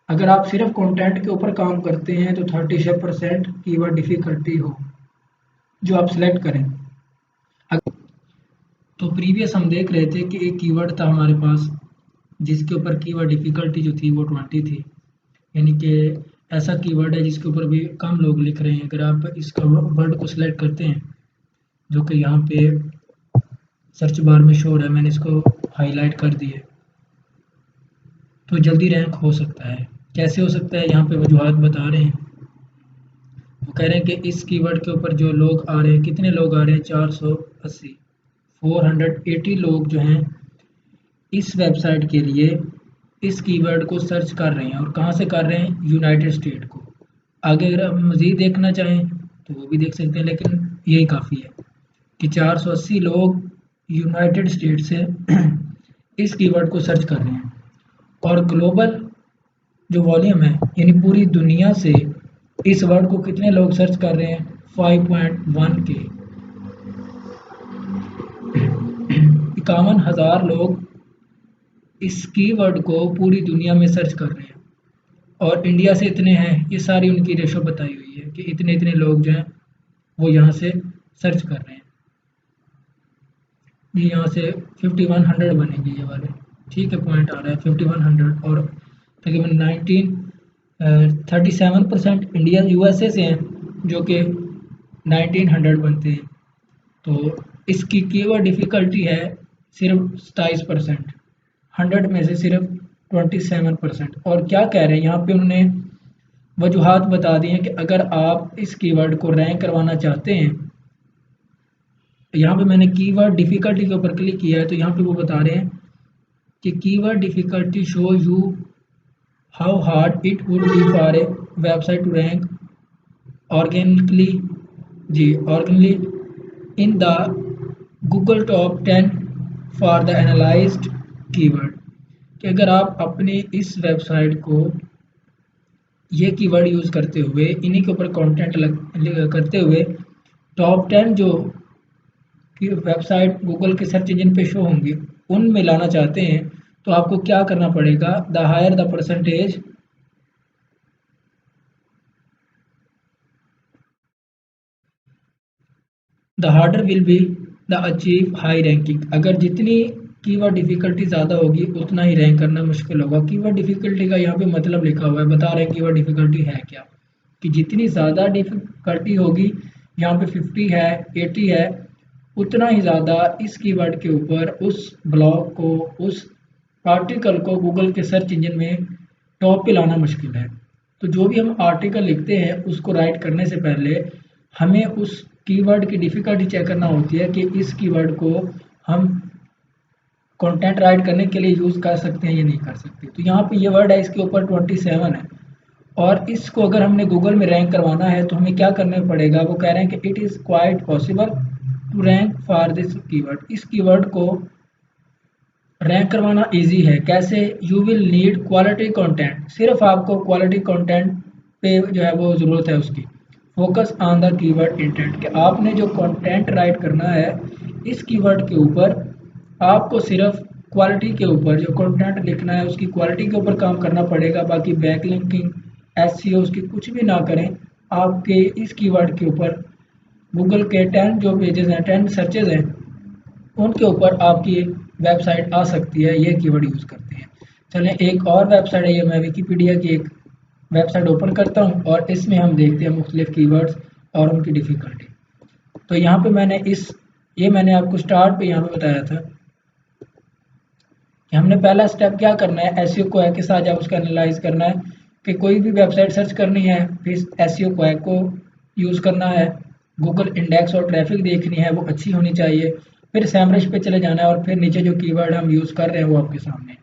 अगर आप सिर्फ कंटेंट के ऊपर काम करते हैं तो 30% कीवर्ड डिफ़िकल्टी हो जो आप सिलेक्ट करें। तो प्रीवियस हम देख रहे थे कि एक कीवर्ड था हमारे पास जिसके ऊपर कीवर्ड डिफ़िकल्टी जो थी वो 20 थी, यानी कि ऐसा कीवर्ड है जिसके ऊपर भी कम लोग लिख रहे हैं। अगर आप इसका वर्ड को सिलेक्ट करते हैं जो कि यहाँ पे सर्च बार में शो हो रहा है, मैंने इसको हाईलाइट कर दिया, तो जल्दी रैंक हो सकता है। कैसे हो सकता है, यहाँ पे वजूहात बता रहे हैं। वो कह रहे हैं कि इस कीवर्ड के ऊपर जो लोग आ रहे हैं, कितने लोग आ रहे हैं, 480 480 लोग जो हैं इस वेबसाइट के लिए इस कीवर्ड को सर्च कर रहे हैं। और कहाँ से कर रहे हैं, यूनाइटेड स्टेट को। आगे अगर हम मज़ीद देखना चाहें तो वो भी देख सकते हैं, लेकिन यही काफ़ी है कि 480 लोग यूनाइटेड स्टेट से इस कीवर्ड को सर्च कर रहे हैं। और ग्लोबल जो वॉल्यूम है, यानी पूरी दुनिया से इस वर्ड को कितने लोग सर्च कर रहे हैं, 5.1 के 51,000 लोग इस कीवर्ड को पूरी दुनिया में सर्च कर रहे हैं। और इंडिया से इतने हैं, ये सारी उनकी रेशो बताई हुई है कि इतने इतने लोग जो हैं वो यहाँ से सर्च कर रहे हैं। ये यहाँ से 5100 बनेंगे ये वाले, ठीक है, पॉइंट आ रहा है 5100। और तकरीबन 37% इंडिया यूएसए से हैं जो कि 1900 बनते हैं। तो इसकी कीवर्ड डिफ़िकल्टी है सिर्फ 27%, 100 में से सिर्फ 27%। और क्या कह रहे हैं यहाँ पे, उन्होंने वजूहात बता दी हैं कि अगर आप इस कीवर्ड को रैंक करवाना चाहते हैं, यहाँ पे मैंने कीवर्ड डिफ़िकल्टी के ऊपर क्लिक किया है, तो यहाँ पे वो बता रहे हैं कि keyword difficulty show you how hard it would be for a website to rank organically organically in the Google top 10 for the analysed keyword. कि अगर आप अपने इस वेबसाइट को ये कीवर्ड यूज़ करते हुए, इन्हीं के ऊपर कंटेंट करते हुए टॉप 10 जो कि वेबसाइट गूगल के सर्च इंजन पे शो होंगी उनमें लाना चाहते हैं, तो आपको क्या करना पड़ेगा, the higher the percentage the harder will be the achieve high ranking. अगर जितनी कीवर्ड डिफ़िकल्टी ज़्यादा होगी उतना ही रैंक करना मुश्किल होगा। कीवर्ड डिफ़िकल्टी का यहाँ पे मतलब लिखा हुआ है, बता रहे हैं कीवर्ड डिफ़िकल्टी है क्या, कि जितनी ज़्यादा डिफ़िकल्टी होगी, यहाँ पे 50 है, 80 है, उतना ही ज़्यादा इस कीवर्ड के ऊपर उस ब्लॉग को, उस आर्टिकल को गूगल के सर्च इंजन में टॉप पे लाना मुश्किल है। तो जो भी हम आर्टिकल लिखते हैं उसको राइट करने से पहले हमें उस कीवर्ड की डिफ़िकल्टी चेक करना होती है कि इस कीवर्ड को हम कंटेंट राइट करने के लिए यूज़ कर सकते हैं या नहीं कर सकते। तो यहाँ पे ये वर्ड है, इसके ऊपर 27 है, और इसको अगर हमने गूगल में रैंक करवाना है तो हमें क्या करना पड़ेगा, वो कह रहे हैं कि it is quite possible to rank for this keyword. इस कीवर्ड को रैंक करवाना इजी है। कैसे, you will need quality content, सिर्फ आपको क्वालिटी कंटेंट पे जो है वो ज़रूरत है उसकी। Focus on the keyword intent, कि आपने जो कंटेंट राइट करना है इस कीवर्ड के ऊपर, आपको सिर्फ क्वालिटी के ऊपर, जो कंटेंट लिखना है उसकी क्वालिटी के ऊपर काम करना पड़ेगा। बाकी बैकलिंकिंग, एसईओ उसकी कुछ भी ना करें। आपके इस कीवर्ड के ऊपर गूगल के 10 जो पेजेस हैं, 10 सर्चेज हैं, उनके ऊपर आपकी वेबसाइट आ सकती है, ये कीवर्ड यूज़ करते हैं। चलें, एक और वेबसाइट है, ये मैं विकिपीडिया की एक वेबसाइट ओपन करता हूँ और इसमें हम देखते हैं मुख्तलिफ कीवर्ड्स और उनकी डिफ़िकल्टी। तो यहाँ पे मैंने आपको स्टार्ट पे यहाँ पे बताया था कि हमने पहला स्टेप क्या करना है, एसईओ क्वैक के साथ जब उसका एनालाइज करना है कि कोई भी वेबसाइट सर्च करनी है, फिर एसईओ क्वैक को यूज़ करना है, गूगल इंडेक्स और ट्रैफिक देखनी है, वो अच्छी होनी चाहिए, फिर सैमरश पे चले जाना है, और फिर नीचे जो कीवर्ड हम यूज़ कर रहे हैं वो आपके सामने है।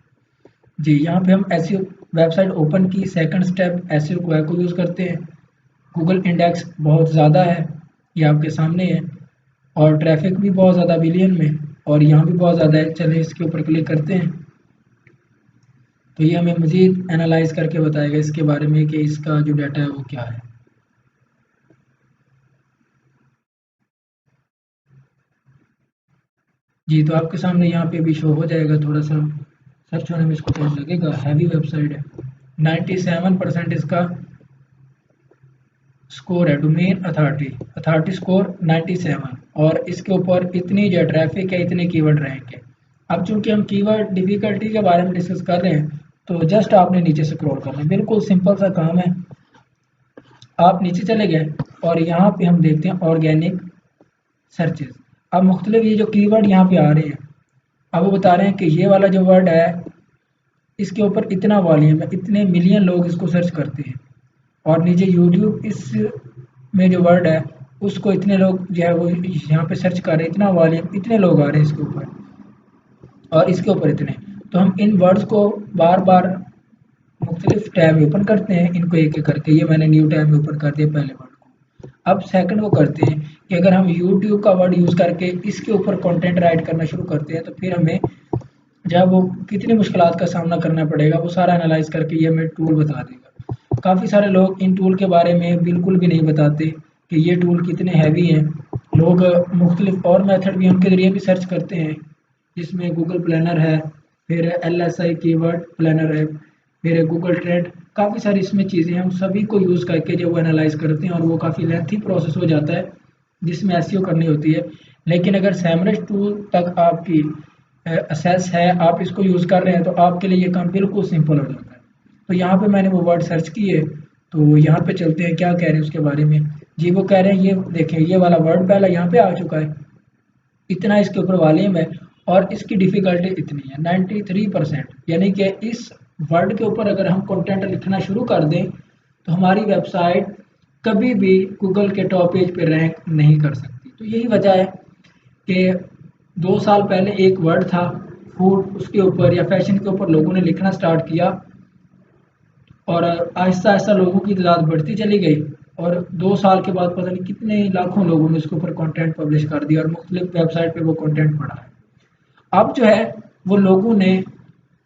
जी, यहाँ पे हम एसईओ वेबसाइट ओपन की, सेकंड स्टेप एसईओ क्वैक को यूज़ करते हैं। गूगल इंडेक्स बहुत ज़्यादा है, ये आपके सामने है, और ट्रैफिक भी बहुत ज़्यादा बिलियन में, और यहाँ भी बहुत ज़्यादा है। चलिए इसके ऊपर क्लिक करते हैं, तो ये हमें मज़ीद एनालाइज करके बताएगा इसके बारे में कि इसका जो डाटा है वो क्या है। जी, तो आपके सामने यहाँ पे भी शो हो जाएगा, थोड़ा सा सर्च होने में इसको टाइम लगेगा, हैवी वेबसाइट है। 97% इसका स्कोर है डोमेन अथॉरिटी, अथॉरिटी स्कोर 97, और इसके ऊपर इतनी जो ट्रैफिक है, इतने कीवर्ड रैंक है। अब चूंकि हम कीवर्ड डिफिकल्टी के बारे में डिस्कस कर रहे हैं, तो जस्ट आपने नीचे स्क्रॉल करना है, बिल्कुल सिंपल सा काम है। आप नीचे चले गए और यहाँ पे हम देखते हैं ऑर्गेनिक सर्चेज। अब मुख्तलिफ ये जो कीवर्ड यहाँ पे आ रहे हैं, अब वो बता रहे हैं कि ये वाला जो वर्ड है इसके ऊपर इतना वॉल्यूम है, इतने मिलियन लोग इसको सर्च करते हैं, और नीचे यूट्यूब इस में जो वर्ड है उसको इतने लोग जो है वो यहाँ पे सर्च कर रहे हैं, इतना वॉल्यूम, इतने लोग आ रहे हैं इसके ऊपर, और इसके ऊपर इतने। तो हम इन वर्ड्स को बार बार मुख्तलिफ टैब में ओपन करते हैं, इनको एक एक करके। ये मैंने न्यू टैब में ओपन कर दिया पहले वर्ड को। अब सेकंड वो करते हैं कि अगर हम यूट्यूब का वर्ड यूज़ करके इसके ऊपर कंटेंट राइट करना शुरू करते हैं, तो फिर हमें जब वो कितनी मुश्किलात का सामना करना पड़ेगा, वो सारा एनालाइज करके ये हमें टूल बता देगा। काफ़ी सारे लोग इन टूल के बारे में बिल्कुल भी नहीं बताते कि ये टूल कितने हैवी हैं। लोग मुख्तलिफ और मेथड भी उनके ज़रिए भी सर्च करते हैं, जिसमें गूगल प्लानर है, फिर LSI कीवर्ड प्लानर है, फिर गूगल ट्रेंड, काफ़ी सारी इसमें चीज़ें हैं। हम सभी को यूज़ करके जब वो एनालाइज करते हैं, और वो काफ़ी लेंथी प्रोसेस हो जाता है जिसमें एसईओ करनी होती है। लेकिन अगर सैमरज टूल तक आपकी असेस है, आप इसको यूज़ कर रहे हैं, तो आपके लिए ये काम बिल्कुल सिंपल हो जाता है। तो यहाँ पे मैंने वो वर्ड सर्च किए, तो यहाँ पे चलते हैं क्या कह रहे हैं उसके बारे में। जी वो कह रहे हैं, ये देखें ये वाला वर्ड पहला यहाँ पे आ चुका है, इतना इसके ऊपर वॉल्यूम है, और इसकी डिफ़िकल्टी इतनी है 93%। यानी कि इस वर्ड के ऊपर अगर हम कंटेंट लिखना शुरू कर दें, तो हमारी वेबसाइट कभी भी गूगल के टॉप पेज पे रैंक नहीं कर सकती। तो यही वजह है कि 2 साल पहले एक वर्ड था फूड, उसके ऊपर या फैशन के ऊपर लोगों ने लिखना स्टार्ट किया, और आहिस्ता आहिस्ता लोगों की तादाद बढ़ती चली गई, और 2 साल के बाद पता नहीं कितने लाखों लोगों ने उसके ऊपर कंटेंट पब्लिश कर दिया, और मुख्तलिफ वेबसाइट पे वो कंटेंट पड़ा है। अब जो है वो लोगों ने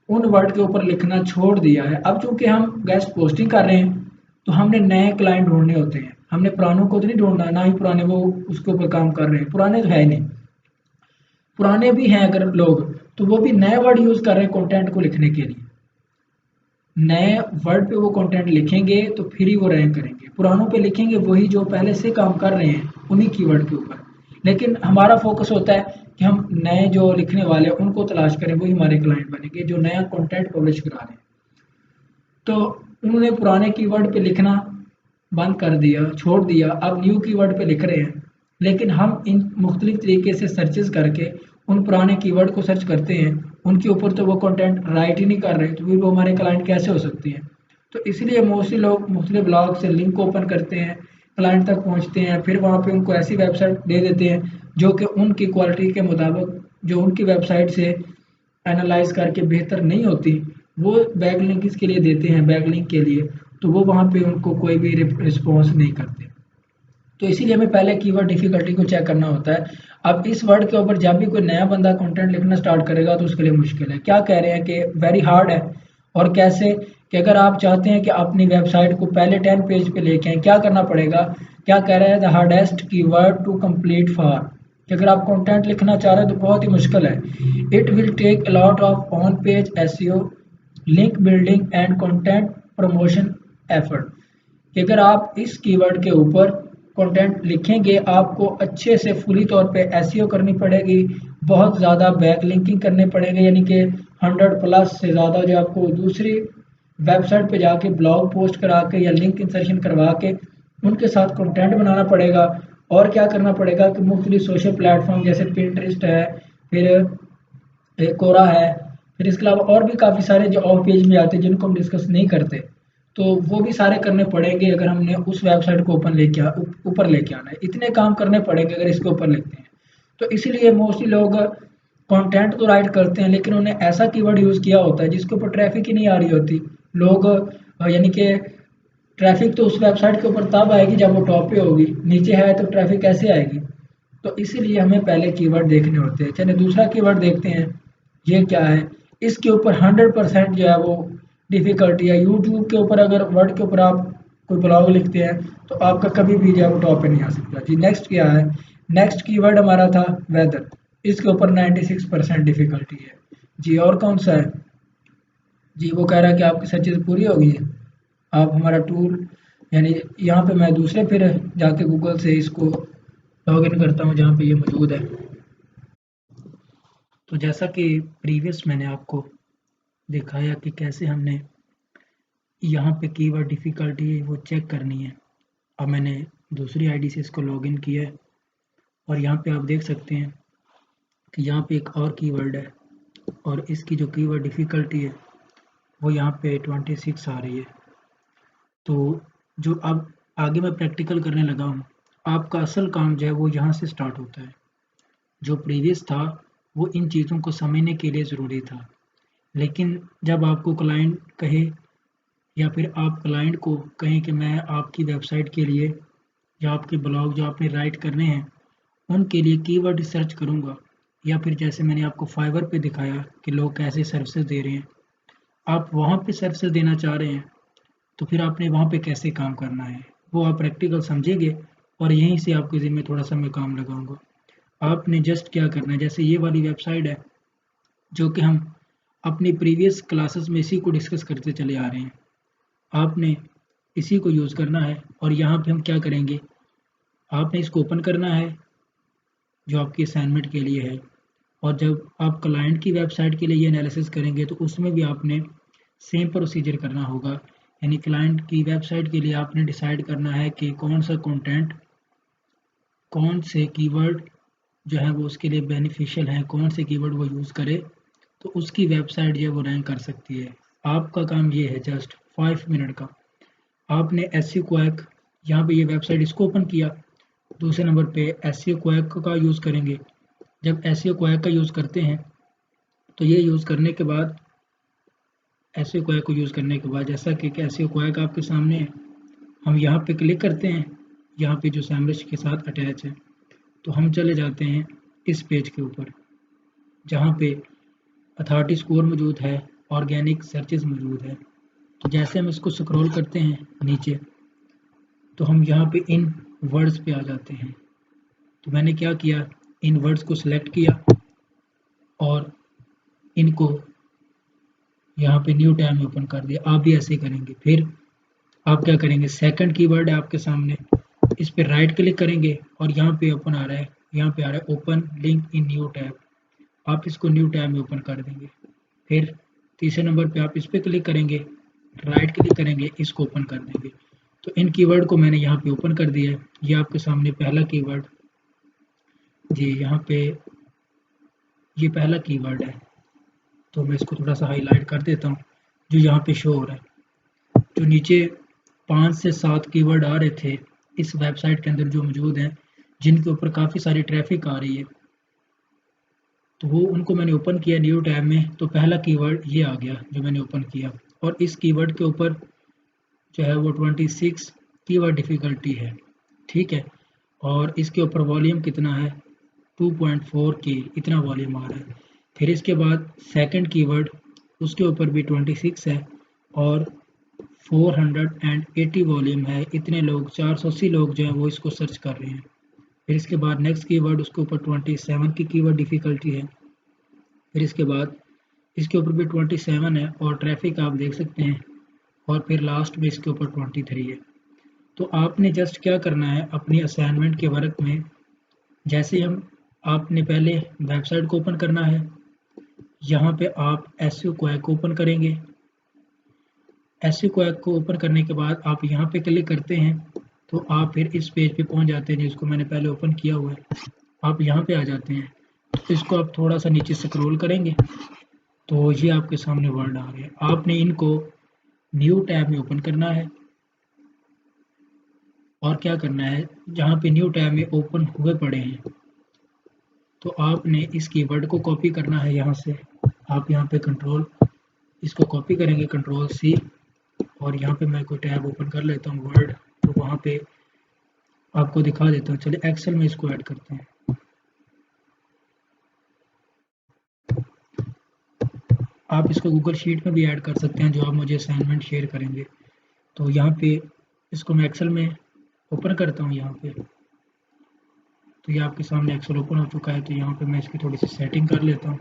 उन वर्ड के ऊपर लिखना छोड़ दिया है। अब चूंकि हम गेस्ट पोस्टिंग कर रहे हैं, तो हमने नए क्लाइंट ढूंढने होते हैं, हमने पुरानों को तो नहीं ढूंढना, ना ही पुराने वो उसके ऊपर काम कर रहे हैं, पुराने तो है नहीं। पुराने भी हैं अगर लोग, तो वो भी नए वर्ड यूज़ कर रहे हैं कंटेंट को लिखने के लिए। नए वर्ड पे वो कंटेंट लिखेंगे तो फिर ही वो रैंक करेंगे। पुरानों पे लिखेंगे वही जो पहले से काम कर रहे हैं उन्हीं कीवर्ड के ऊपर। लेकिन हमारा फोकस होता है कि हम नए जो लिखने वाले हैं उनको तलाश करें, वही हमारे क्लाइंट बनेंगे जो नया कंटेंट पब्लिश करा रहे हैं। तो उन्होंने पुराने कीवर्ड पे लिखना बंद कर दिया, छोड़ दिया, अब न्यू कीवर्ड पे लिख रहे हैं। लेकिन हम इन मुख्तलिफ तरीके से सर्चेस करके उन पुराने कीवर्ड को सर्च करते हैं, उनके ऊपर तो वो कंटेंट राइट ही नहीं कर रहे, तो फिर वो हमारे क्लाइंट कैसे हो सकते हैं। तो इसलिए मोस्टली लोग मुख्तलिफ ब्लॉग से लिंक ओपन करते हैं, क्लाइंट तक पहुंचते हैं, फिर वहाँ पे उनको ऐसी वेबसाइट दे देते हैं जो कि उनकी क्वालिटी के मुताबिक, जो उनकी वेबसाइट से एनालाइज करके बेहतर नहीं होती, वो बैकलिंक इसके लिए देते हैं, बैकलिंक के लिए। तो वो वहाँ पे उनको कोई भी रिस्पॉन्स नहीं करते। तो इसीलिए हमें पहले कीवर्ड डिफिकल्टी को चेक करना होता है। अब इस वर्ड के ऊपर जब भी कोई नया बंदा कंटेंट लिखना स्टार्ट करेगा, तो उसके लिए मुश्किल है। क्या कह रहे हैं कि वेरी हार्ड है। और कैसे कि अगर आप चाहते हैं कि अपनी वेबसाइट को पहले 10 पेज पे लेके आएँ, क्या करना पड़ेगा। क्या कह रहा है, the hardest keyword to complete for, कि अगर आप कंटेंट लिखना चाह रहे हैं तो बहुत ही मुश्किल है। It will take a lot of on page SEO, link building and content promotion effort, कि अगर आप इस कीवर्ड के ऊपर कंटेंट लिखेंगे, आपको अच्छे से फुली तौर पे एसईओ करनी पड़ेगी, बहुत ज़्यादा बैक लिंकिंग करने पड़ेंगे, यानी कि 100+ से ज़्यादा जो आपको दूसरी वेबसाइट पे जाके ब्लॉग पोस्ट करा के या लिंक इंसर्शन करवा के उनके साथ कंटेंट बनाना पड़ेगा। और क्या करना पड़ेगा कि मुख्तलिफ सोशल प्लेटफॉर्म जैसे पिंटरेस्ट है, फिर कोरा है, फिर इसके अलावा और भी काफ़ी सारे जो ऑफ पेज में आते हैं जिनको हम डिस्कस नहीं करते, तो वो भी सारे करने पड़ेंगे अगर हमने उस वेबसाइट को ओपन लेके ऊपर लेके आना है। इतने काम करने पड़ेंगे अगर इसके ऊपर लिखते हैं। तो इसीलिए मोस्टली लोग कंटेंट तो राइट करते हैं, लेकिन उन्हें ऐसा कीवर्ड यूज़ किया होता है जिसके ऊपर ट्रैफिक ही नहीं आ रही होती। लोग यानी कि ट्रैफिक तो उस वेबसाइट के ऊपर तब आएगी जब वो टॉप पे होगी, नीचे है तो ट्रैफिक कैसे आएगी। तो इसीलिए हमें पहले कीवर्ड देखने होते हैं। चलिए दूसरा कीवर्ड देखते हैं, ये क्या है। इसके ऊपर 100% जो है वो डिफ़िकल्टी है। यूट्यूब के ऊपर अगर वर्ड के ऊपर आप कोई ब्लॉग लिखते हैं, तो आपका कभी भी जो है वो टॉप पे नहीं आ सकता। जी नेक्स्ट क्या है, नेक्स्ट कीवर्ड हमारा था वेदर, इसके ऊपर 96% डिफ़िकल्टी है। जी और कौन सा है। जी वो कह रहा है कि आपकी सर्चेज पूरी हो गई है, आप हमारा टूल यानी यहाँ पे मैं दूसरे फिर जाके गूगल से इसको लॉगिन करता हूँ जहाँ पे ये मौजूद है। तो जैसा कि प्रीवियस मैंने आपको दिखाया कि कैसे हमने यहाँ पे कीवर्ड डिफ़िकल्टी वो चेक करनी है। अब मैंने दूसरी आईडी से इसको लॉगिन किया है और यहाँ पे आप देख सकते हैं कि यहाँ पे एक और कीवर्ड है और इसकी जो कीवर्ड डिफ़िकल्टी है वो यहाँ पे 26 आ रही है। तो जो अब आगे मैं प्रैक्टिकल करने लगा हूँ, आपका असल काम जो है वो यहाँ से स्टार्ट होता है। जो प्रीवियस था वो इन चीज़ों को समझने के लिए ज़रूरी था, लेकिन जब आपको क्लाइंट कहे या फिर आप क्लाइंट को कहें कि मैं आपकी वेबसाइट के लिए या आपके ब्लॉग जो आपने राइट करने हैं उनके लिए कीवर्ड सर्च करूँगा, या फिर जैसे मैंने आपको फाइवर पे दिखाया कि लोग कैसे सर्विसेज दे रहे हैं, आप वहाँ पे सर्विसेज देना चाह रहे हैं तो फिर आपने वहाँ पे कैसे काम करना है वो आप प्रैक्टिकल समझेंगे और यहीं से आपके ज़िम्मे थोड़ा सा मैं काम लगाऊंगा। आपने जस्ट क्या करना है, जैसे ये वाली वेबसाइट है जो कि हम अपनी प्रीवियस क्लासेस में इसी को डिस्कस करते चले आ रहे हैं, आपने इसी को यूज़ करना है और यहाँ पे हम क्या करेंगे, आपने इसको ओपन करना है जो आपकी असाइनमेंट के लिए है। और जब आप क्लाइंट की वेबसाइट के लिए ये एनालिसिस करेंगे तो उसमें भी आपने सेम प्रोसीजर करना होगा। यानी क्लाइंट की वेबसाइट के लिए आपने डिसाइड करना है कि कौन सा कंटेंट, कौन से कीवर्ड जो है वो उसके लिए बेनिफिशियल हैं, कौन से कीवर्ड वो यूज़ करे तो उसकी वेबसाइट जो है वो रैंक कर सकती है। आपका काम ये है जस्ट 5 मिनट का, आपने एसईओ क्वैक यहाँ पे ये वेबसाइट इसको ओपन किया, दूसरे नंबर पे एसईओ क्वैक का यूज़ करेंगे। जब एसईओ क्वैक का यूज़ करते हैं तो ये यूज़ करने के बाद एसईओ क्वैक को यूज़ करने के बाद जैसा कि एसईओ क्वैक आपके सामने है, हम यहाँ पे क्लिक करते हैं, यहाँ पे जो सैमरिच के साथ अटैच है, तो हम चले जाते हैं इस पेज के ऊपर जहाँ पे अथॉरिटी स्कोर मौजूद है, ऑर्गेनिक सर्चेज मौजूद है। तो जैसे हम इसको स्क्रॉल करते हैं नीचे तो हम यहाँ पे इन वर्ड्स पे आ जाते हैं। तो मैंने क्या किया, इन वर्ड्स को सिलेक्ट किया और इनको यहाँ पे न्यू टैब में ओपन कर दिया। आप भी ऐसे ही करेंगे। फिर आप क्या करेंगे, सेकंड कीवर्ड है आपके सामने, इस पे राइट क्लिक करेंगे और यहाँ पे ओपन आ रहा है, यहाँ पे आ रहा है open link in new tab, आप इसको न्यू टैब में ओपन कर देंगे। फिर तीसरे नंबर पे आप इस पे क्लिक करेंगे, राइट क्लिक करेंगे, इसको ओपन कर देंगे। तो इन कीवर्ड को मैंने यहाँ पे ओपन कर दिया है। ये आपके सामने पहला कीवर्ड, जी यहाँ पे ये पहला कीवर्ड है, तो मैं इसको थोड़ा सा हाईलाइट कर देता हूँ जो यहाँ पे शो हो रहा है। जो नीचे 5 से 7 कीवर्ड आ रहे थे इस वेबसाइट के अंदर जो मौजूद हैं, जिनके ऊपर काफ़ी सारी ट्रैफिक आ रही है, तो वो उनको मैंने ओपन किया न्यू टैब में, तो पहला कीवर्ड ये आ गया जो मैंने ओपन किया और इस कीवर्ड के ऊपर जो है वो 26 कीवर्ड डिफ़िकल्टी है, ठीक है। और इसके ऊपर वॉल्यूम कितना है, 2.4 के, इतना वॉल्यूम आ रहा है। फिर इसके बाद सेकंड कीवर्ड, उसके ऊपर भी 26 है और 480 वॉल्यूम है, इतने लोग 480 लोग जो हैं वो इसको सर्च कर रहे हैं। फिर इसके बाद नेक्स्ट कीवर्ड, उसके ऊपर 27 की कीवर्ड डिफ़िकल्टी है। फिर इसके बाद इसके ऊपर भी 27 है और ट्रैफिक आप देख सकते हैं, और फिर लास्ट में इसके ऊपर 23 है। तो आपने जस्ट क्या करना है अपनी असाइनमेंट के वर्क में, जैसे हम आपने पहले वेबसाइट को ओपन करना है, यहाँ पे आप एसईओ क्वैक को ओपन करेंगे। एसईओ क्वैक को ओपन करने के बाद आप यहाँ पे क्लिक करते हैं तो आप फिर इस पेज पे पहुँच जाते हैं जिसको मैंने पहले ओपन किया हुआ है। आप यहाँ पे आ जाते हैं, तो इसको आप थोड़ा सा नीचे स्क्रॉल करेंगे तो ये आपके सामने वर्ड आ रहे हैं। आपने इनको न्यू टैब में ओपन करना है और क्या करना है, जहाँ पे न्यू टैब में ओपन हुए पड़े हैं तो आपने इस कीवर्ड को कॉपी करना है यहाँ से। आप यहाँ पे कंट्रोल, इसको कॉपी करेंगे कंट्रोल सी, और यहाँ पे मैं कोई टैब ओपन कर लेता हूँ वर्ड, तो वहाँ पे आपको दिखा देता हूँ। चलिए एक्सेल में इसको ऐड करते हैं। आप इसको गूगल शीट में भी ऐड कर सकते हैं जो आप मुझे असाइनमेंट शेयर करेंगे। तो यहाँ पे इसको मैं एक्सेल में ओपन करता हूँ यहाँ पे, तो ये आपके सामने एक्सेल ओपन हो चुका है। तो यहाँ पे मैं इसकी थोड़ी सी सेटिंग कर लेता हूँ।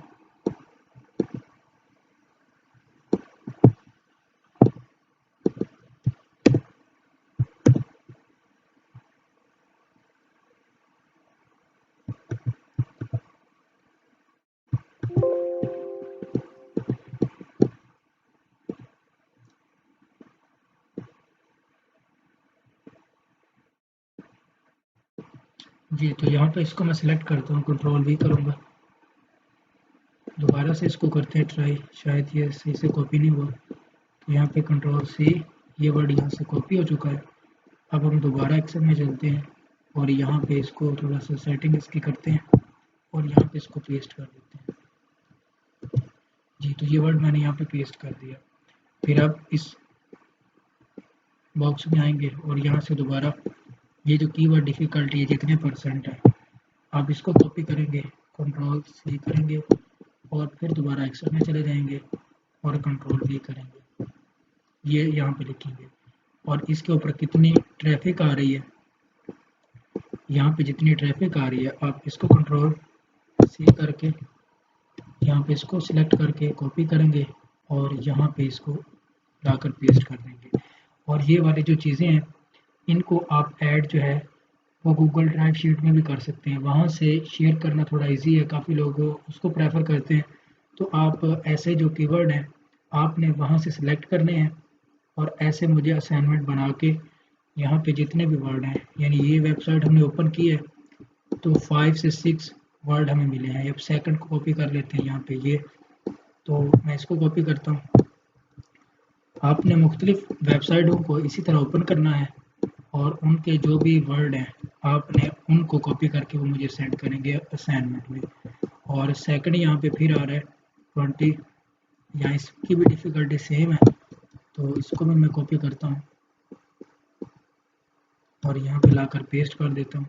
जी, तो यहाँ पे इसको मैं सिलेक्ट करता हूँ, कंट्रोल वी करूँगा, दोबारा से इसको करते हैं ट्राई, शायद ये सही से कॉपी नहीं हुआ। तो यहाँ पे कंट्रोल सी, ये वर्ड यहाँ से कॉपी हो चुका है। अब हम दोबारा एक्सेल में चलते हैं और यहाँ पे इसको थोड़ा सा सेटिंग इसकी करते हैं और यहाँ पे इसको पेस्ट कर देते हैं। जी, तो ये वर्ड मैंने यहाँ पे पेस्ट कर दिया। फिर आप इस बॉक्स में आएंगे और यहाँ से दोबारा ये जो कीवर्ड डिफ़िकल्टी है जितने परसेंट है, आप इसको कॉपी करेंगे, कंट्रोल सी करेंगे और फिर दोबारा एक्सेल में चले जाएंगे और कंट्रोल वी करेंगे, ये यहाँ पे लिखेंगे और इसके ऊपर कितनी ट्रैफिक आ रही है, यहाँ पे जितनी ट्रैफिक आ रही है आप इसको कंट्रोल सी करके यहाँ पे इसको सिलेक्ट करके कॉपी करेंगे और यहाँ पे इसको लाकर पेस्ट कर देंगे। और ये वाली जो चीज़ें हैं इनको आप ऐड जो है वो गूगल ड्राइव शीट में भी कर सकते हैं, वहाँ से शेयर करना थोड़ा इजी है, काफ़ी लोग उसको प्रेफर करते हैं। तो आप ऐसे जो कीवर्ड हैं आपने वहाँ से सिलेक्ट करने हैं और ऐसे मुझे असाइनमेंट बना के यहाँ पे जितने भी वर्ड हैं, यानी ये वेबसाइट हमने ओपन की है तो 5 से 6 वर्ड हमें मिले हैं। अब सेकंड को कॉपी कर लेते हैं यहाँ पे, ये तो मैं इसको कॉपी करता हूँ। आपने मुख्तलिफ वेबसाइटों को इसी तरह ओपन करना है और उनके जो भी वर्ड हैं आपने उनको कॉपी करके वो मुझे सेंड करेंगे असाइनमेंट में। और सेकंड यहाँ पे फिर आ रहा है 20, यहाँ इसकी भी डिफ़िकल्टी सेम है तो इसको भी मैं कॉपी करता हूँ और यहाँ पे लाकर पेस्ट कर देता हूँ।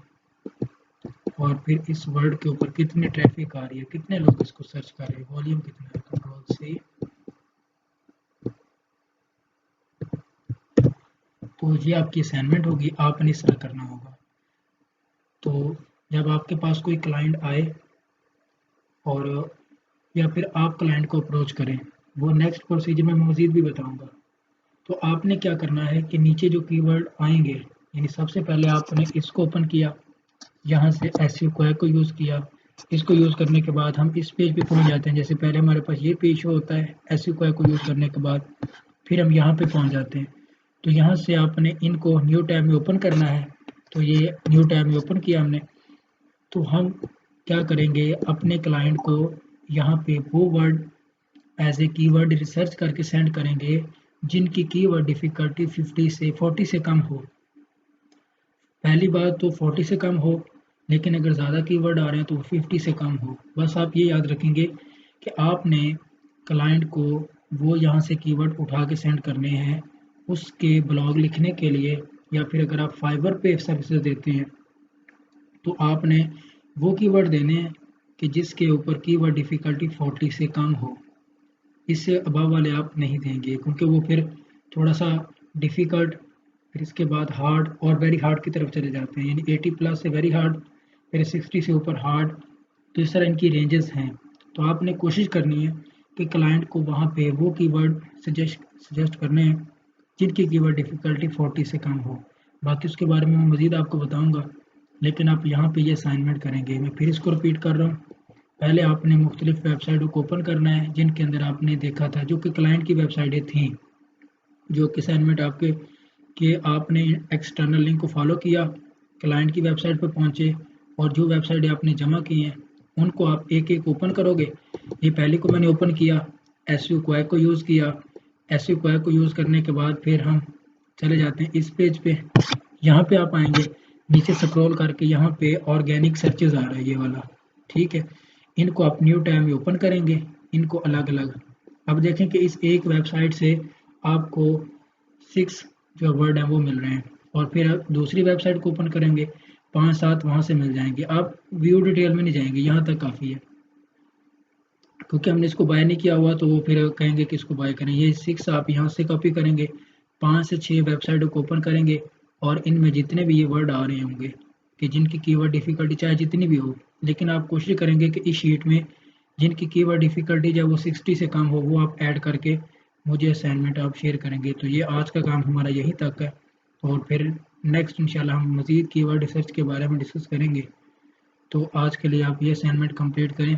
और फिर इस वर्ड के ऊपर कितनी ट्रैफिक आ रही है, कितने लोग इसको सर्च कर रहे हैं, वॉल्यूम कितना है, कंट्रोल सी। तो ये आपकी असाइनमेंट होगी, आपने इस तरह करना होगा। तो जब आपके पास कोई क्लाइंट आए और या फिर आप क्लाइंट को अप्रोच करें, वो नेक्स्ट प्रोसीजर में मज़ीद भी बताऊंगा। तो आपने क्या करना है कि नीचे जो कीवर्ड आएंगे, यानी सबसे पहले आपने इसको ओपन किया, यहाँ से एसईओ को यूज़ किया, इसको यूज़ करने के बाद हम इस पेज पे पहुँच जाते हैं। जैसे पहले हमारे पास ये पेज शो होता है एसईओ को यूज़ करने के बाद, फिर हम यहाँ पे पहुँच जाते हैं। तो यहाँ से आपने इनको न्यू टैब में ओपन करना है, तो ये न्यू टैब में ओपन किया हमने। तो हम क्या करेंगे, अपने क्लाइंट को यहाँ पे वो word as a keyword research करके सेंड करेंगे जिनकी कीवर्ड डिफ़िकल्टी 50 से 40 से कम हो। पहली बात तो 40 से कम हो, लेकिन अगर ज़्यादा कीवर्ड आ रहे हैं तो 50 से कम हो। बस आप ये याद रखेंगे कि आपने क्लाइंट को वो यहाँ से कीवर्ड उठा के सेंड करने हैं उसके ब्लॉग लिखने के लिए, या फिर अगर आप फाइवर पे सर्विसेज देते हैं तो आपने वो कीवर्ड देने हैं कि जिसके ऊपर कीवर्ड डिफ़िकल्टी 40 से कम हो। इससे अबव वाले आप नहीं देंगे क्योंकि वो फिर थोड़ा सा डिफ़िकल्ट, फिर इसके बाद हार्ड और वेरी हार्ड की तरफ चले जाते हैं, यानी 80 प्लस से वेरी हार्ड, फिर 60 से ऊपर हार्ड। तो इस तरह इनकी रेंजेस हैं। तो आपने कोशिश करनी है कि क्लाइंट को वहाँ पे वो कीवर्ड सजेस्ट करने हैं जिनकी कीवर्ड डिफ़िकल्टी 40 से कम हो। बाकी उसके बारे में मैं मज़ीद आपको बताऊँगा, लेकिन आप यहाँ पे ये असाइनमेंट करेंगे। मैं फिर इसको रिपीट कर रहा हूँ, पहले आपने मुख्तलिफ वेबसाइटों को ओपन करना है जिनके अंदर आपने देखा था जो कि क्लाइंट की वेबसाइटें थीं, जो कि असाइनमेंट आपके कि आपने एक्सटर्नल लिंक को फॉलो किया, क्लाइंट की वेबसाइट पर पहुंचे और जो वेबसाइट आपने जमा की हैं उनको आप एक एक ओपन करोगे। ये पहले को मैंने ओपन किया, एसईओ क्वैक को यूज़ किया, एसईओ क्वैक को यूज़ करने के बाद फिर हम चले जाते हैं इस पेज पे। यहाँ पे आप आएंगे, नीचे स्क्रॉल करके यहाँ पे ऑर्गेनिक सर्चेज आ रहा है ये वाला, ठीक है। इनको आप न्यू टैब में ओपन करेंगे, इनको अलग अलग। अब देखें कि इस एक वेबसाइट से आपको 6 जो वर्ड हैं वो मिल रहे हैं और फिर आप दूसरी वेबसाइट को ओपन करेंगे, 5-7 वहाँ से मिल जाएंगे। आप व्यू डिटेल में नहीं जाएंगे, यहाँ तक काफ़ी है क्योंकि हमने इसको बाय नहीं किया हुआ तो वो फिर कहेंगे कि इसको बाय करें। ये 6 आप यहाँ से कॉपी करेंगे, 5 से 6 वेबसाइटों को ओपन करेंगे और इनमें जितने भी ये वर्ड आ रहे होंगे कि जिनकी कीवर्ड डिफ़िकल्टी चाहे जितनी भी हो, लेकिन आप कोशिश करेंगे कि इस शीट में जिनकी कीवर्ड डिफ़िकल्टी चाहे वो 60 से कम हो वो आप ऐड करके मुझे असाइनमेंट आप शेयर करेंगे। तो ये आज का काम हमारा यहीं तक है और फिर नेक्स्ट इंशाल्लाह हम मज़ीद कीवर्ड रिसर्च के बारे में डिस्कस करेंगे। तो आज के लिए आप ये असाइनमेंट कंप्लीट करें।